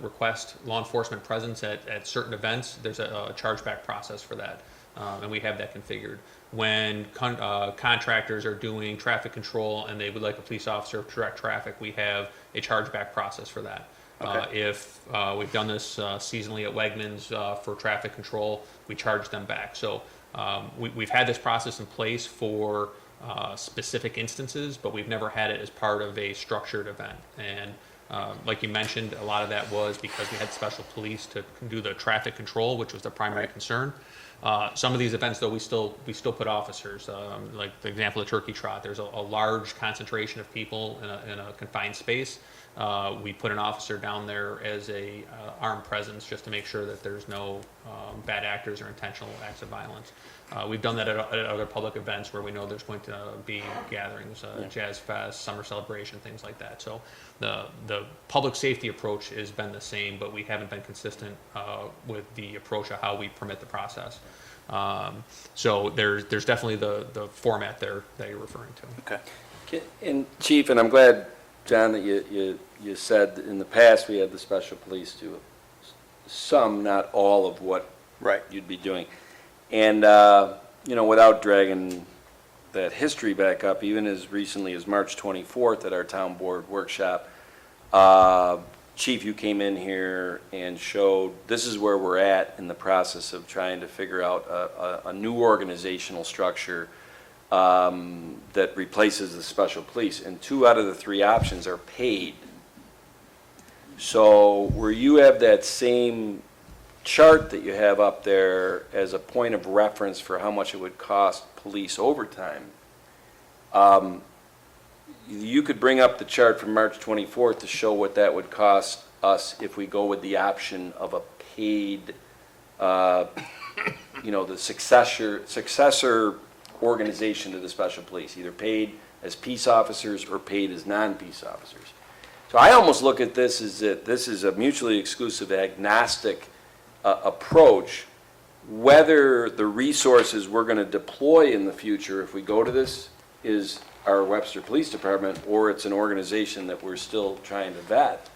request law enforcement presence at certain events, there's a chargeback process for that, and we have that configured. When contractors are doing traffic control and they would like a police officer to direct traffic, we have a chargeback process for that. Okay. If we've done this seasonally at Wegmans for traffic control, we charge them back. So we've had this process in place for specific instances, but we've never had it as part of a structured event. And Like you mentioned, a lot of that was because we had special police to do the traffic control, which was the primary concern. Some of these events, though, we still put officers. Like the example of Turkey Trot, there's a large concentration of people in a confined space. We put an officer down there as a armed presence just to make sure that there's no bad actors or intentional acts of violence. We've done that at other public events where we know there's going to be gatherings, Jazz Fest, summer celebration, things like that. So the public safety approach has been the same, but we haven't been consistent with the approach of how we permit the process. So there's definitely the format there that you're referring to. Okay. And Chief, and I'm glad, John, that you said that in the past we had the special police do some, not all of what Right. you'd be doing. And, without dragging that history back up, even as recently as March 24th at our town board workshop, Chief, you came in here and showed this is where we're at in the process of trying to figure out a new organizational structure that replaces the special police. And 2 out of the 3 options are paid. So where you have that same chart that you have up there as a point of reference for how much it would cost police overtime, you could bring up the chart from March 24th to show what that would cost us if we go with the option of a paid, the successor organization to the special police, either paid as peace officers or paid as non-peace officers. So I almost look at this as that this is a mutually exclusive, agnostic approach. Whether the resources we're going to deploy in the future, if we go to this, is our Webster Police Department, or it's an organization that we're still trying to vet.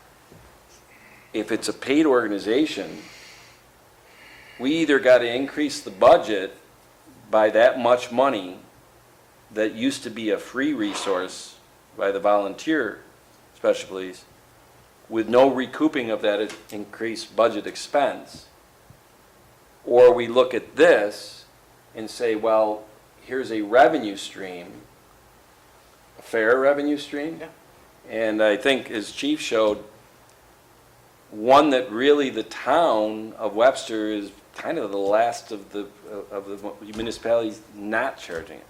If it's a paid organization, we either got to increase the budget by that much money that used to be a free resource by the volunteer special police, with no recouping of that increased budget expense. Or we look at this and say, well, here's a revenue stream, a fair revenue stream. Yeah. And I think, as Chief showed, one that really the town of Webster is kind of the last of the municipalities not charging it.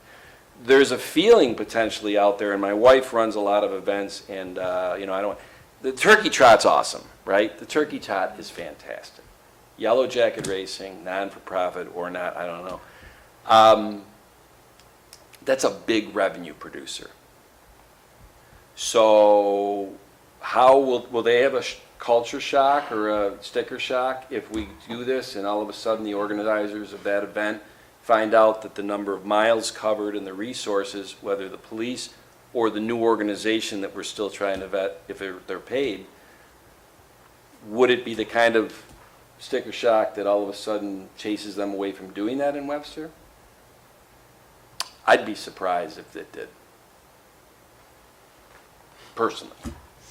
There's a feeling potentially out there, and my wife runs a lot of events, and the Turkey Trot's awesome, right? The Turkey Trot is fantastic. Yellow Jacket Racing, non-for-profit or not, I don't know. That's a big revenue producer. So how will they have a culture shock or a sticker shock if we do this and all of a sudden the organizers of that event find out that the number of miles covered and the resources, whether the police or the new organization that we're still trying to vet, if they're paid, would it be the kind of sticker shock that all of a sudden chases them away from doing that in Webster? I'd be surprised if it did, personally.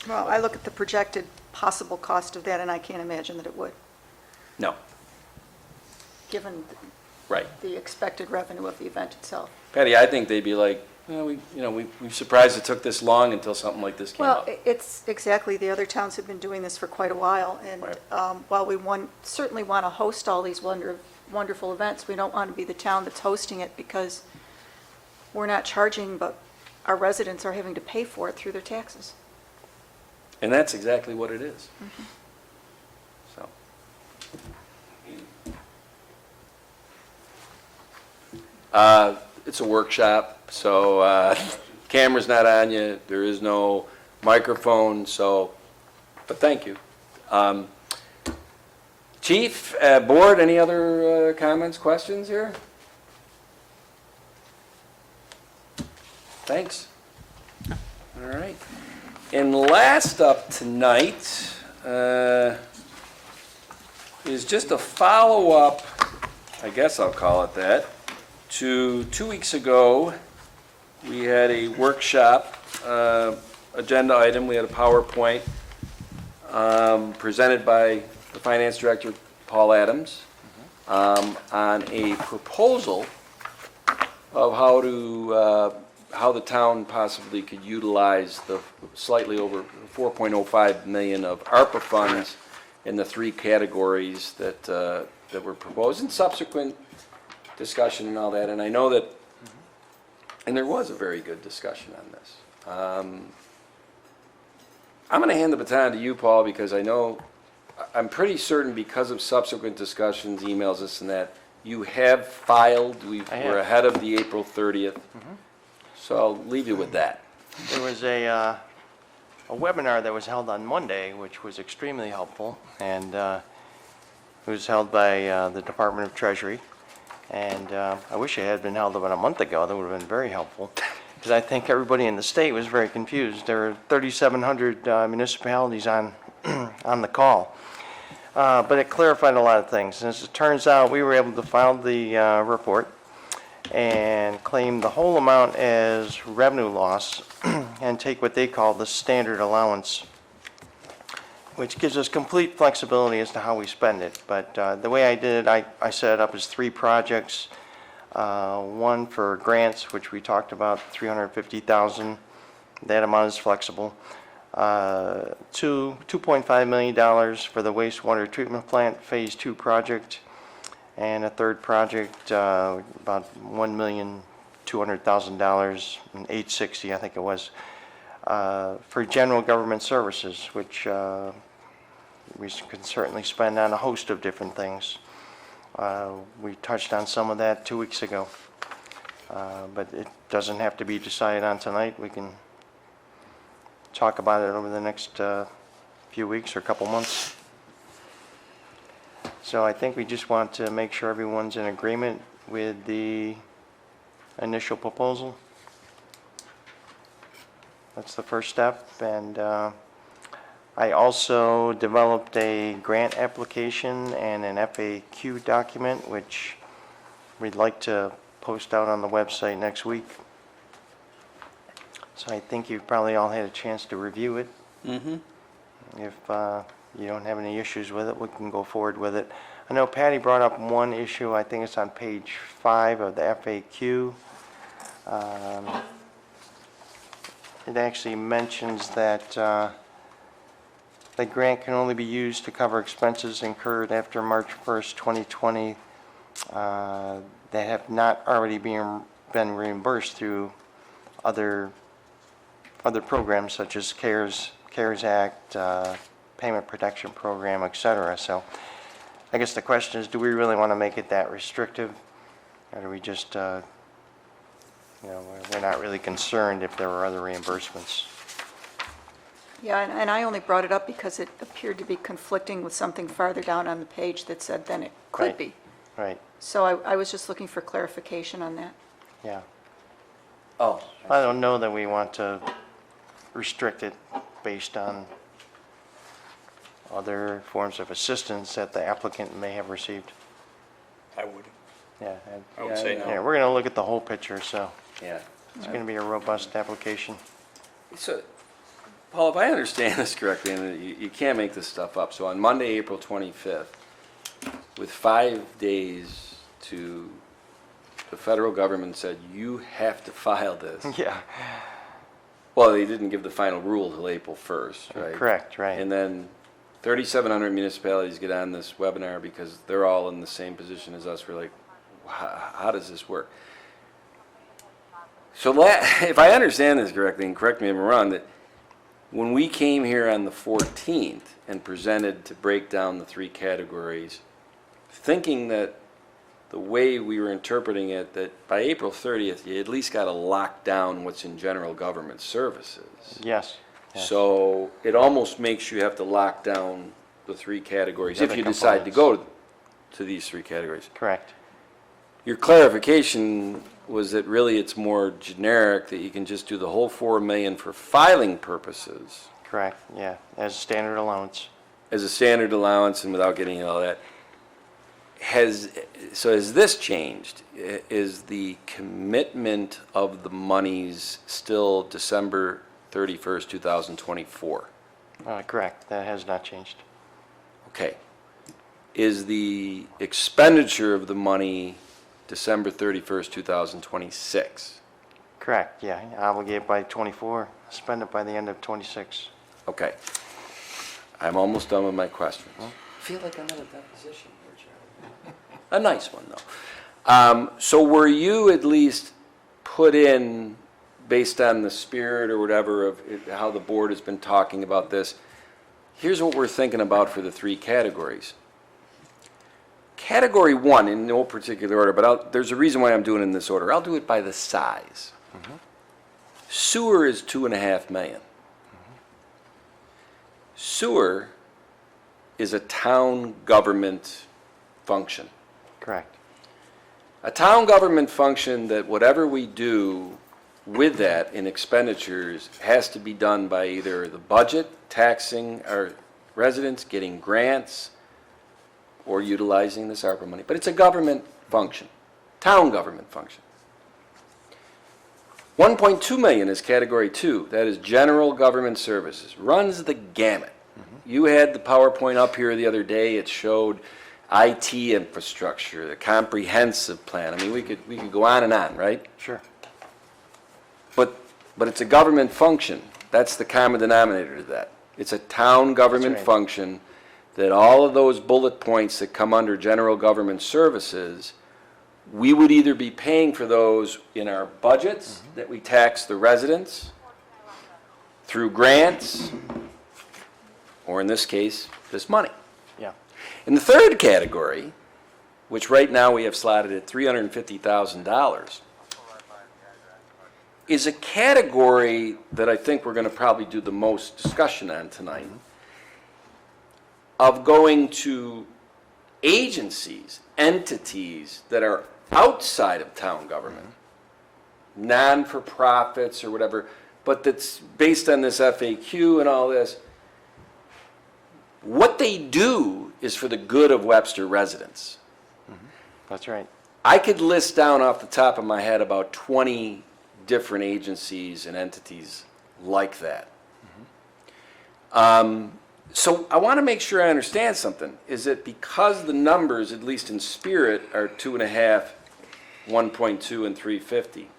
Well, I look at the projected possible cost of that, and I can't imagine that it would, No, given right. the expected revenue of the event itself. Patty, I think they'd be like, well, we're surprised it took this long until something like this came Well, up. it's exactly, the other towns have been doing this for quite a while, and Right. while we certainly want to host all these wonderful events, we don't want to be the town that's hosting it because we're not charging, but our residents are having to pay for it through their taxes. And that's exactly what it is. So. It's a workshop, so camera's not on you, there is no microphone, but thank you. Chief, board, any other comments, questions here? Thanks. All right. And last up tonight is just a follow-up, I guess I'll call it that, to 2 weeks ago. We had a workshop agenda item. We had a PowerPoint presented by the Finance Director, Paul Adams, on a proposal of how to how the town possibly could utilize the slightly over 4.05 million of ARPA funds in the three categories that, that were proposed, and subsequent discussion and all that. And I know that, and there was a very good discussion on this. I'm going to hand the baton to you, Paul, because I know, I'm pretty certain because of subsequent discussions, emails, this and that, you have filed, we're ahead of the April 30th. So I'll leave you with that. There was a webinar that was held on Monday, which was extremely helpful, and it was held by the Department of Treasury. And I wish it had been held about a month ago. That would have been very helpful, because I think everybody in the state was very confused. There were 3,700 municipalities on on the call. But it clarified a lot of things. And as it turns out, we were able to file the report and claim the whole amount as revenue loss and take what they call the standard allowance, which gives us complete flexibility as to how we spend it. But the way I did it, I set it up as 3 projects. One for grants, which we talked about, $350,000. That amount is flexible. $2.5 million for the wastewater treatment plant Phase 2 project, and a third project, about $1,200,000, and $860,000, I think it was, for general government services, which we can certainly spend on a host of different things. We touched on some of that 2 weeks ago, but it doesn't have to be decided on tonight. We can talk about it over the next few weeks or couple months. So I think we just want to make sure everyone's in agreement with the initial proposal. That's the first step. And I also developed a grant application and an FAQ document, which we'd like to post out on the website next week. So I think you've probably all had a chance to review it. Mm-hmm. If you don't have any issues with it, we can go forward with it. I know Patty brought up one issue, I think it's on page 5 of the FAQ. It actually mentions that the grant can only be used to cover expenses incurred after March 1st, 2020 that have not already been reimbursed through other programs such as CARES Act, Payment Protection Program, et cetera. So I guess the question is, do we really want to make it that restrictive? Or do we just, we're not really concerned if there are other reimbursements? Yeah, and I only brought it up because it appeared to be conflicting with something farther down on the page that said then it could Right. be. Right, So I was just looking for clarification on that. yeah. Oh. I don't know that we want to restrict it based on other forms of assistance that the applicant may have received. I would. Yeah, I would say no. yeah, we're going to look at the whole picture, so Yeah. it's going to be a robust application. So, Paul, if I understand this correctly, and you can't make this stuff up, so on Monday, April 25th, with 5 days to, the federal government said, you have to file this. Yeah, Well, they didn't give the final rule till April 1st, right? correct, right. And then 3,700 municipalities get on this webinar because they're all in the same position as us. We're like, how does this work? So if I understand this correctly, and correct me if I'm wrong, that when we came here on the 14th and presented to break down the 3 categories, thinking that the way we were interpreting it, that by April 30th, you at least got to lock down what's in general government services. Yes. yes. So it almost makes you have to lock down the 3 categories The if other you decide to go to these 3 categories. Correct. Your clarification was that really it's more generic, that you can just do the whole 4 million for filing purposes Correct, yeah, as a standard allowance. as a standard allowance and without getting into all that. Has this changed? Is the commitment of the monies still December 31st, 2024? Correct, that has not changed. Okay. Is the expenditure of the money December 31st, 2026? Correct, yeah. Obligate by 24, spend it by the end of 26. Okay. I'm almost done with my questions. I feel like I'm in a deposition here, Charlie. A nice one, though. So were you at least put in, based on the spirit or whatever of how the board has been talking about this, here's what we're thinking about for the 3 categories. Category 1, in no particular order, but there's a reason why I'm doing it in this order. I'll do it by the size. Sewer is $2.5 million. Sewer is a town government function. Correct. A town government function that whatever we do with that in expenditures has to be done by either the budget, taxing our residents, getting grants, or utilizing this ARPA money. But it's a government function, town government function. 1.2 million is category 2. That is general government services. Runs the gamut. You had the PowerPoint up here the other day. It showed IT infrastructure, the comprehensive plan. I mean, we could go on and on, right? Sure. But it's a government function. That's the common denominator to that. It's a town government That's right. function that all of those bullet points that come under general government services, we would either be paying for those in our budgets that we tax the residents, through grants, or in this case, this money. Yeah. In the third category, which right now we have slotted at $350,000, is a category that I think we're going to probably do the most discussion on tonight, of going to agencies, entities that are outside of town government, non-for-profits or whatever, but that's based on this FAQ and all this. What they do is for the good of Webster residents. That's right. I could list down off the top of my head about 20 different agencies and entities like that. So I want to make sure I understand something. Is it because the numbers, at least in spirit, are 2.5, 1.2, and 350?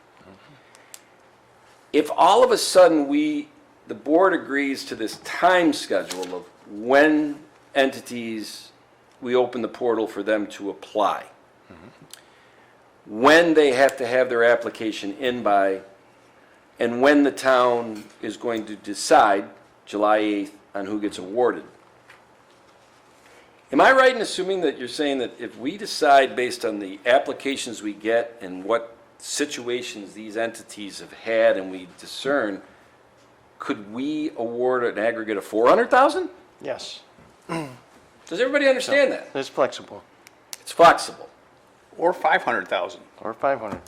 If all of a sudden the board agrees to this time schedule of when entities, we open the portal for them to apply, when they have to have their application in by, and when the town is going to decide, July 8th, on who gets awarded. Am I right in assuming that you're saying that if we decide based on the applications we get and what situations these entities have had and we discern, could we award an aggregate of 400,000? Yes. Does everybody understand that? It's flexible. It's flexible. Or 500,000. Or 500.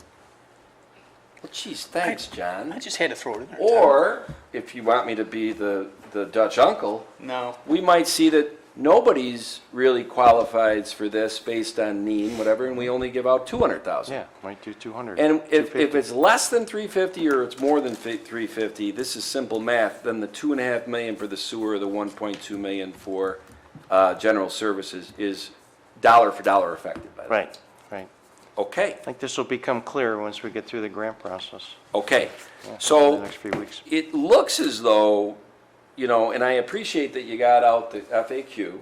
Well, geez, thanks, I John. just had to throw it in there. Or, if you want me to be the Dutch uncle, No. we might see that nobody's really qualified for this based on need, whatever, and we only give out 200,000. Yeah, might do 200. And if 250. it's less than 350 or it's more than 350, this is simple math, then the 2.5 million for the sewer, the 1.2 million for general services is dollar for dollar affected by that. Right, right. Okay, I think this will become clear once we get through the grant process. okay. Yeah, in So the next few weeks. it looks as though, you know, and I appreciate that you got out the FAQ.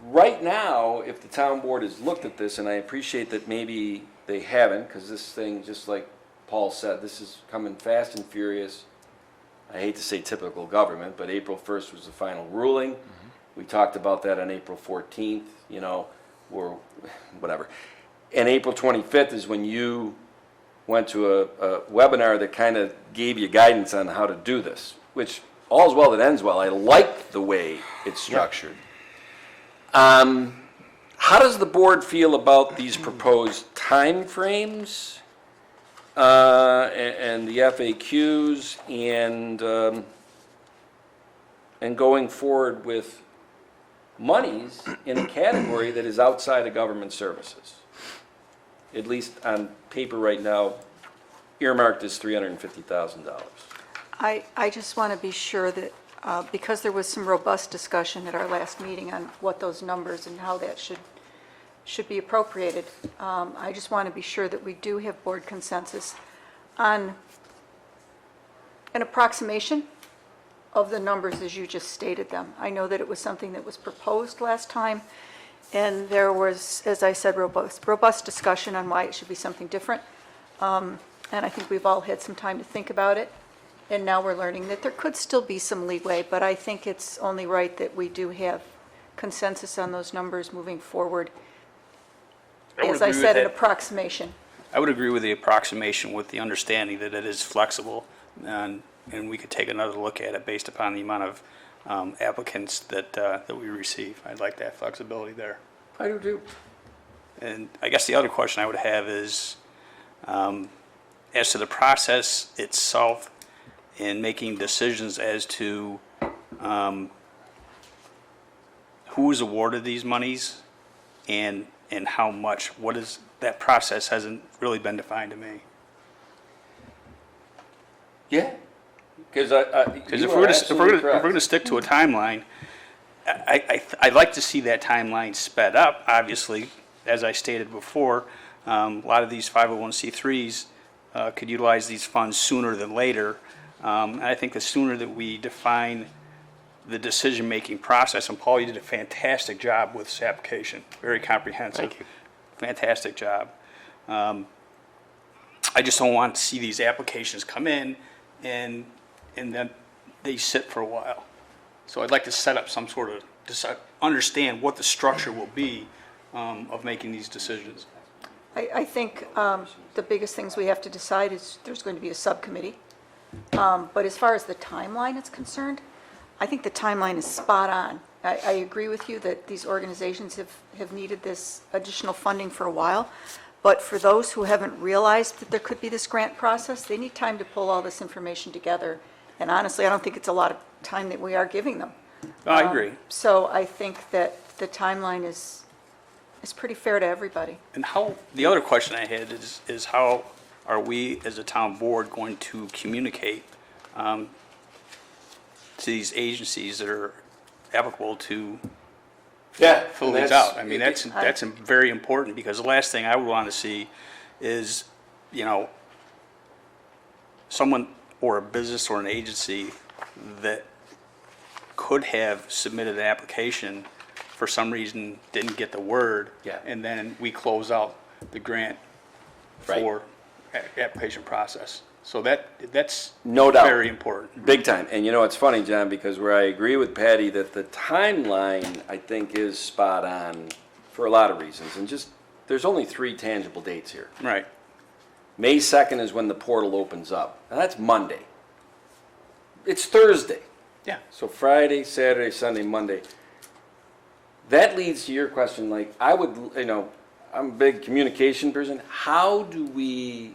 Right now, if the town board has looked at this, and I appreciate that maybe they haven't, because this thing, just like Paul said, this is coming fast and furious. I hate to say typical government, but April 1st was the final ruling. We talked about that on April 14th, you know, or whatever. And April 25th is when you went to a webinar that kind of gave you guidance on how to do this, which all's well that ends well. I like the way it's structured. How does the board feel about these proposed timeframes and the FAQs and going forward with monies in a category that is outside of government services? At least on paper right now, earmarked as $350,000. I just want to be sure that, because there was some robust discussion at our last meeting on what those numbers and how that should should be appropriated. I just want to be sure that we do have board consensus on an approximation of the numbers as you just stated them. I know that it was something that was proposed last time, and there was, as I said, robust discussion on why it should be something different. And I think we've all had some time to think about it, and now we're learning that there could still be some leeway, but I think it's only right that we do have consensus on those numbers moving forward. would As I agree with said, an that. approximation. I would agree with the approximation with the understanding that it is flexible, and we could take another look at it based upon the amount of applicants that we receive. I'd like that flexibility there. I do too. And I guess the other question I would have is, as to the process itself in making decisions as to who is awarded these monies and how much, what is, that process hasn't really been defined to me. Yeah, because Because if we're gonna stick to a timeline, I'd like to see that timeline sped up, obviously. As I stated before, a lot of these 501c3s could utilize these funds sooner than later. And I think the sooner that we define the decision-making process, and Paul, you did a fantastic job with this application, very comprehensive. Thank you. Fantastic job. I just don't want to see these applications come in and then they sit for a while. So I'd like to set up some sort of, understand what the structure will be of making these decisions. I think the biggest things we have to decide is there's going to be a subcommittee. But as far as the timeline is concerned, I think the timeline is spot on. I agree with you that these organizations have needed this additional funding for a while. But for those who haven't realized that there could be this grant process, they need time to pull all this information together. And honestly, I don't think it's a lot of time that we are giving them. I agree. So I think that the timeline is pretty fair to everybody. And how, the other question I had is how are we as a town board going to communicate to these agencies that are applicable to Yeah. fill these out? I mean, that's very important, because the last thing I would want to see is, someone or a business or an agency that could have submitted an application, for some reason didn't get the word. Yeah. And then we close out the grant Right. for application process. So that's No doubt. very important. Big time. And you know, it's funny, John, because where I agree with Patty that the timeline, I think, is spot on for a lot of reasons. And just, there's only 3 tangible dates here. Right. May 2nd is when the portal opens up. Now, that's Monday. It's Thursday. Yeah. So Friday, Saturday, Sunday, Monday. That leads to your question, like, I would, I'm a big communication person. How do we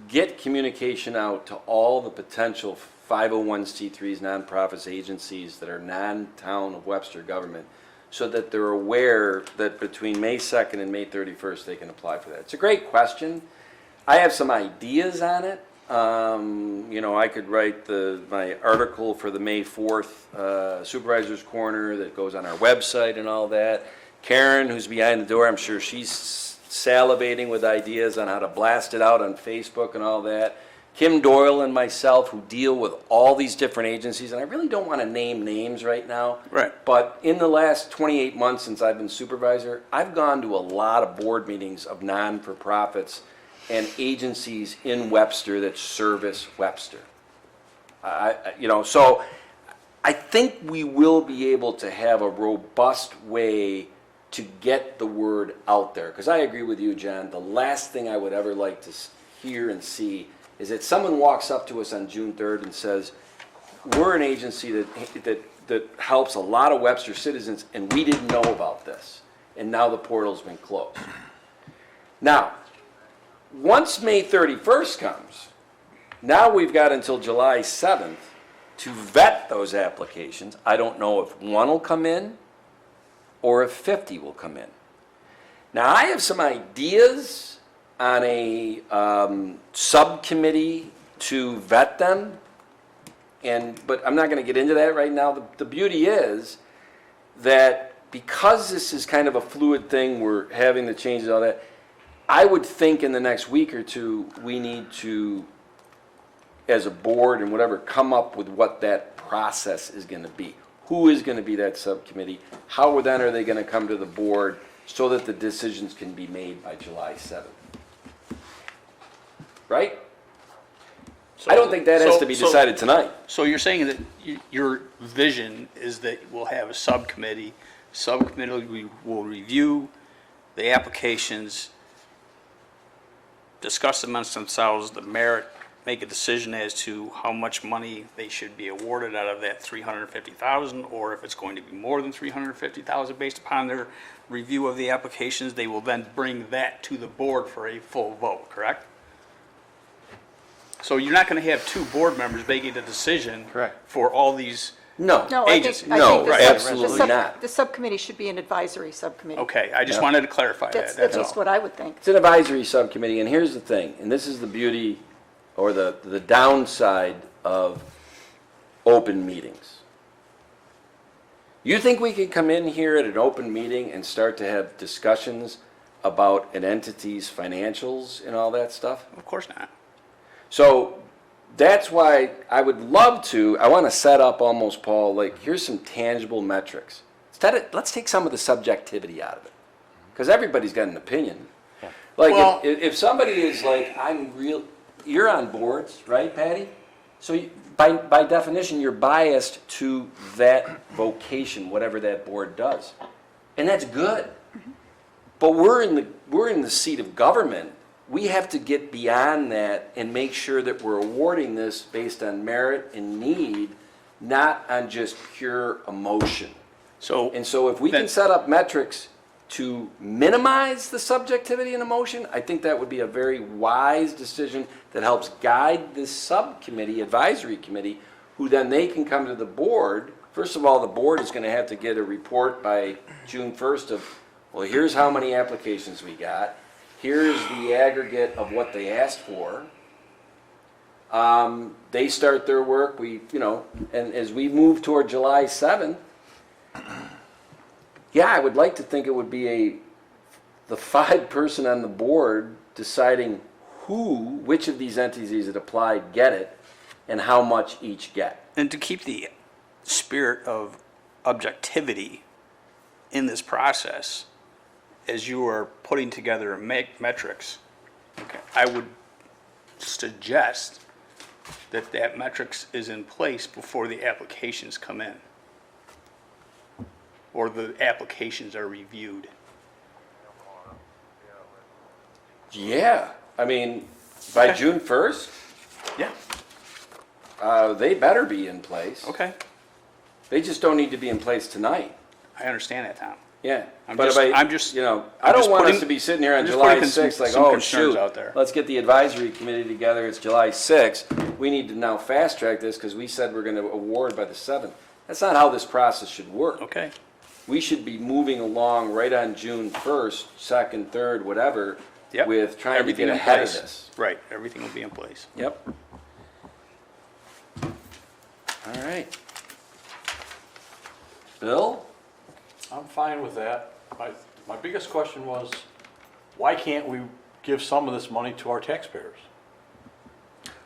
get communication out to all the potential 501c3s, nonprofits, agencies that are non-town of Webster government, so that they're aware that between May 2nd and May 31st, they can apply for that? It's a great question. I have some ideas on it. I could write my article for the May 4th Supervisor's Corner that goes on our website and all that. Karen, who's behind the door, I'm sure she's salivating with ideas on how to blast it out on Facebook and all that. Kim Doyle and myself, who deal with all these different agencies, and I really don't want to name names right now. Right. But in the last 28 months since I've been supervisor, I've gone to a lot of board meetings of non-for-profits and agencies in Webster that service Webster. So I think we will be able to have a robust way to get the word out there. Because I agree with you, John, the last thing I would ever like to hear and see is that someone walks up to us on June 3rd and says, we're an agency that helps a lot of Webster citizens, and we didn't know about this, and now the portal's been closed. Now, once May 31st comes, now we've got until July 7th to vet those applications. I don't know if one will come in or if 50 will come in. Now, I have some ideas on a subcommittee to vet them, but I'm not going to get into that right now. The beauty is that because this is kind of a fluid thing, we're having the changes, all that, I would think in the next week or two, we need to, as a board and whatever, come up with what that process is gonna be. Who is gonna be that subcommittee? How then are they gonna come to the board so that the decisions can be made by July 7th? Right? I don't think that has to be decided tonight. So you're saying that your vision is that we'll have a subcommittee. Subcommittee will review the applications, discuss amongst themselves the merit, make a decision as to how much money they should be awarded out of that 350,000, or if it's going to be more than 350,000 based upon their review of the applications. They will then bring that to the board for a full vote, correct? So you're not going to have two board members making a decision. Correct. For all these. No. No, I think, Agency. I No, think the right, sub- absolutely the sub- not. The subcommittee should be an advisory subcommittee. Okay, I just Yeah. wanted to clarify That's that, that's at least all. what I would think. It's an advisory subcommittee, and here's the thing, and this is the beauty or the downside of open meetings. You think we could come in here at an open meeting and start to have discussions about an entity's financials and all that stuff? Of course not. So that's why I would love to, I want to set up almost, Paul, like, here's some tangible metrics. Let's take some of the subjectivity out of it, because everybody's got an opinion. Like, Well- if somebody is like, you're on boards, right, Patty? So by definition, you're biased to that vocation, whatever that board does. And that's good. But we're in the seat of government. We have to get beyond that and make sure that we're awarding this based on merit and need, not on just pure emotion. So. And so if we can then- set up metrics to minimize the subjectivity and emotion, I think that would be a very wise decision that helps guide this subcommittee, advisory committee, who then they can come to the board. First of all, the board is gonna have to get a report by June 1st of, well, here's how many applications we got. Here's the aggregate of what they asked for. They start their work, and as we move toward July 7th, yeah, I would like to think it would be the 5-person on the board deciding which of these entities that applied get it, and how much each get. And to keep the spirit of objectivity in this process, as you are putting together metrics, okay, I would suggest that metrics is in place before the applications come in, or the applications are reviewed. Yeah, I mean, by June 1st, Yeah, they better be in place. okay, They just don't need to be in place tonight. I understand that, Tom. Yeah. I'm But just- if I'm just- I I'm don't just want us putting- to be sitting here on I'm just July putting 6th like, some oh, concerns shoot, out there. let's get the advisory committee together, it's July 6th. We need to now fast track this because we said we're going to award by the 7th. That's not how this process should work. Okay, We should be moving along right on June 1st, 2nd, 3rd, whatever, yep. with trying to Everything get in ahead of place. this. Right, everything will be in place. Yep. All right. Bill? I'm fine with that. My biggest question was, why can't we give some of this money to our taxpayers?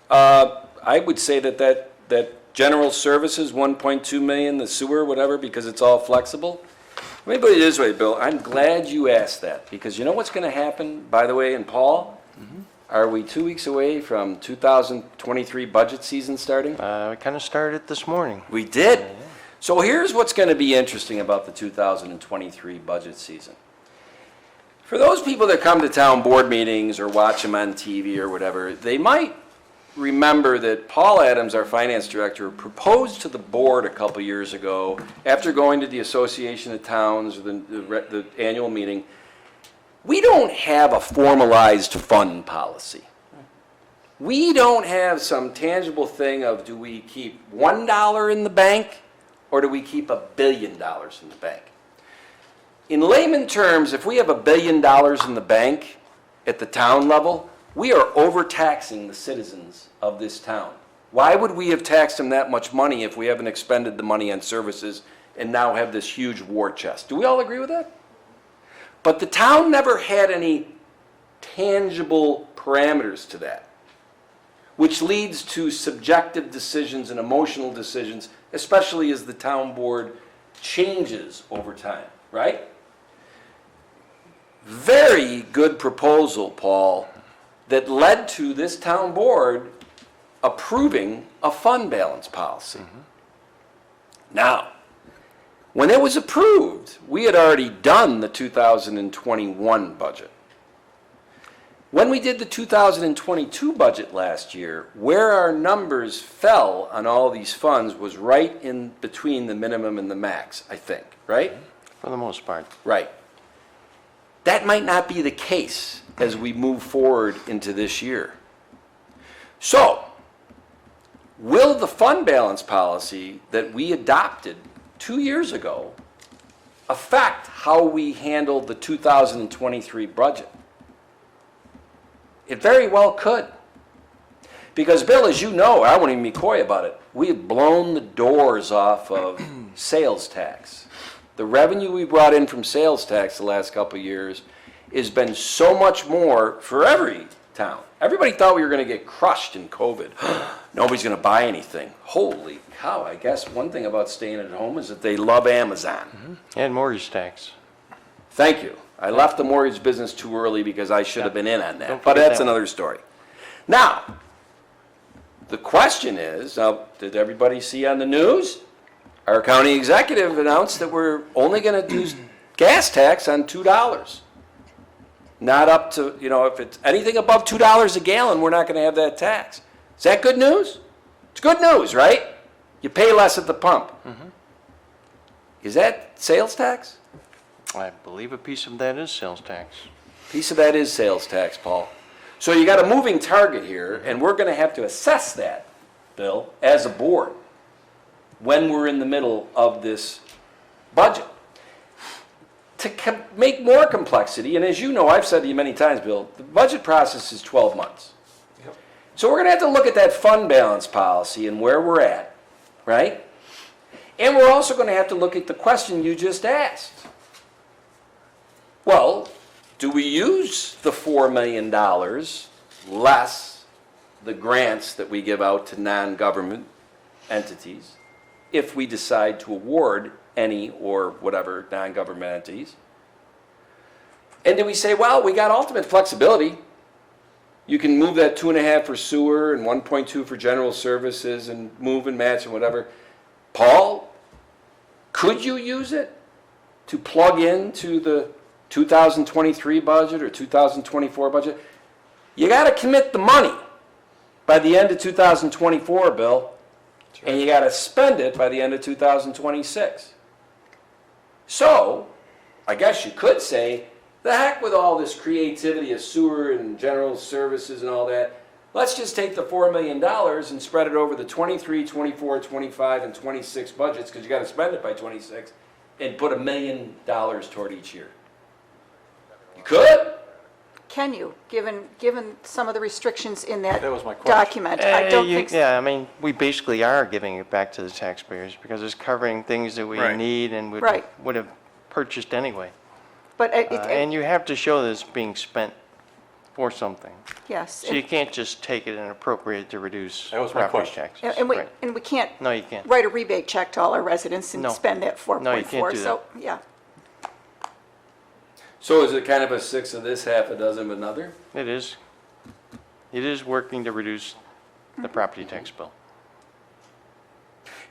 I would say that general services, 1.2 million, the sewer, whatever, because it's all flexible. Let me put it this way, Bill, I'm glad you asked that, because you know what's gonna happen, by the way, and Paul? Are we 2 weeks away from 2023 budget season starting? We kind of started this morning. We did. So here's what's gonna be interesting about the 2023 budget season. For those people that come to town board meetings or watch them on TV or whatever, they might remember that Paul Adams, our finance director, proposed to the board a couple years ago, after going to the Association of Towns, or the annual meeting, we don't have a formalized fund policy. We don't have some tangible thing of, do we keep $1 in the bank, or do we keep $1 billion in the bank? In layman terms, if we have $1 billion in the bank at the town level, we are overtaxing the citizens of this town. Why would we have taxed them that much money if we haven't expended the money on services and now have this huge war chest. Do we all agree with that? But the town never had any tangible parameters to that, which leads to subjective decisions and emotional decisions, especially as the town board changes over time, right? Very good proposal, Paul, that led to this town board approving a fund balance policy. Now, when it was approved, we had already done the 2021 budget. When we did the 2022 budget last year, where our numbers fell on all these funds was right in between the minimum and the max, I think, right? For the most part. Right. That might not be the case as we move forward into this year. So, will the fund balance policy that we adopted 2 years ago affect how we handle the 2023 budget? It very well could. Because, Bill, as you know, I won't even be coy about it, we have blown the doors off of sales tax. The revenue we brought in from sales tax the last couple of years has been so much more for every town. Everybody thought we were going to get crushed in COVID. Nobody's going to buy anything. Holy cow, I guess one thing about staying at home is that they love Amazon. And mortgage tax. Thank you. I left the mortgage business too early because I should have been in on that, Don't but forget that's that one. another story. Now, the question is, did everybody see on the news? Our county executive announced that we're only going to do gas tax on $2. Not up to, if it's anything above $2 a gallon, we're not going to have that tax. Is that good news? It's good news, right? You pay less at the pump. Is that sales tax? I believe a piece of that is sales tax. Piece of that is sales tax, Paul. So you got a moving target here, and we're going to have to assess that, Bill, as a board, when we're in the middle of this budget. To make more complexity, and as you know, I've said to you many times, Bill, the budget process is 12 months. So we're going to have to look at that fund balance policy and where we're at, right? And we're also going to have to look at the question you just asked. Well, do we use the $4 million less the grants that we give out to non-government entities if we decide to award any or whatever non-government entities? And do we say, well, we got ultimate flexibility. You can move that 2.5 for sewer and 1.2 for general services and move and match and whatever. Paul, could you use it to plug into the 2023 budget or 2024 budget? You got to commit the money by the end of 2024, Bill, and you got to spend it by the end of 2026. So, I guess you could say, the heck with all this creativity of sewer and general services and all that. Let's just take the $4 million and spread it over the 23, 24, 25, and 26 budgets, because you got to spend it by 26, and put $1 million toward each year. You could. Can you, given some of the restrictions in that That was my question. document? I don't think so. Yeah, I mean, we basically are giving it back to the taxpayers because it's covering things that we Right. need and Right. would have purchased anyway. But And you have to show that it's being spent for something. yes, So you can't just take it and appropriate it to reduce That was my property question. taxes. and Right. we can't No, you can't. write a rebate check to all our residents and No. spend that 4.4. No, you can't do So, yeah, So is it kind of a six of this, half a dozen of another? It is. It is working to reduce the property tax bill.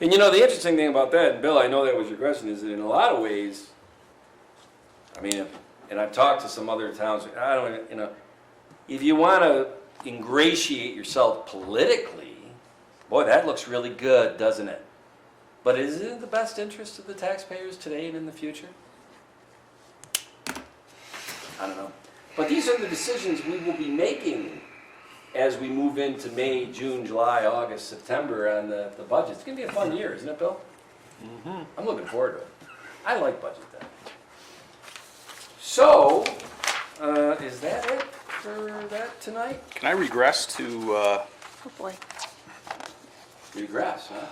And the interesting thing about that, and Bill, I know that was your question, is that in a lot of ways, I mean, and I've talked to some other towns, I don't, if you want to ingratiate yourself politically, boy, that looks really good, doesn't it? But is it in the best interest of the taxpayers today and in the future? I don't know. But these are the decisions we will be making as we move into May, June, July, August, September on the budget. It's going to be a fun year, isn't it, Bill? I'm looking forward to it. I like budget time. So, is that it for that tonight? Can I regress to, oh boy. Regress, huh?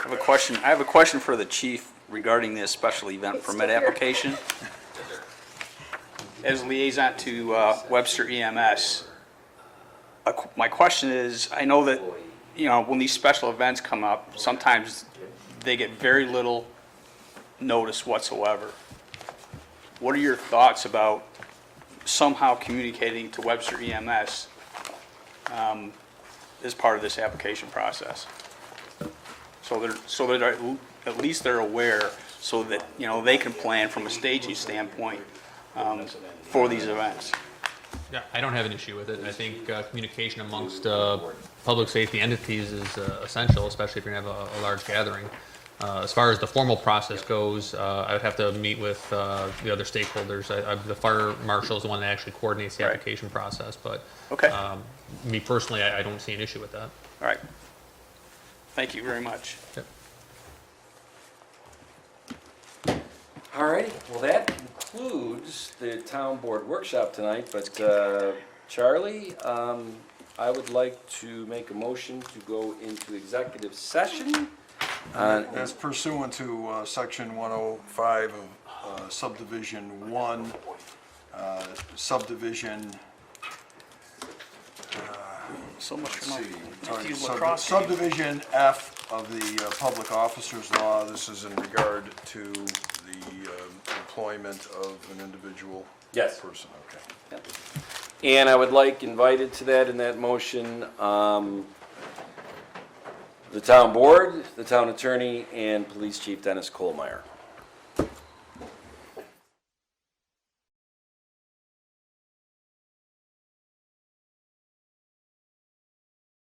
I have a question for the chief regarding this special event permit application. As liaison to Webster EMS, my question is, I know that, you know, when these special events come up, sometimes they get very little notice whatsoever. What are your thoughts about somehow communicating to Webster EMS as part of this application process? So that at least they're aware, so that, you know, they can plan from a staging standpoint for these events. Yeah, I don't have an issue with it. I think communication amongst public safety entities is essential, especially if you're going to have a large gathering. As far as the formal process goes, I would have to meet with the other stakeholders. The fire marshal is the one that actually coordinates the Right. application process, but Okay. me personally, I don't see an issue with that. All right. Thank you very much. Yep. All right, well, that concludes the town board workshop tonight, but Charlie, I would like to make a motion to go into executive session. As pursuant to Section 105 of subdivision 1, subdivision, So much for let's my see, Matthew sub- lacrosse game. subdivision F of the Public Officers Law. This is in regard to the employment of an individual Yes. person, okay. And I would like invited to that in that motion, the town board, the town attorney, and police chief Dennis Kohlmeyer.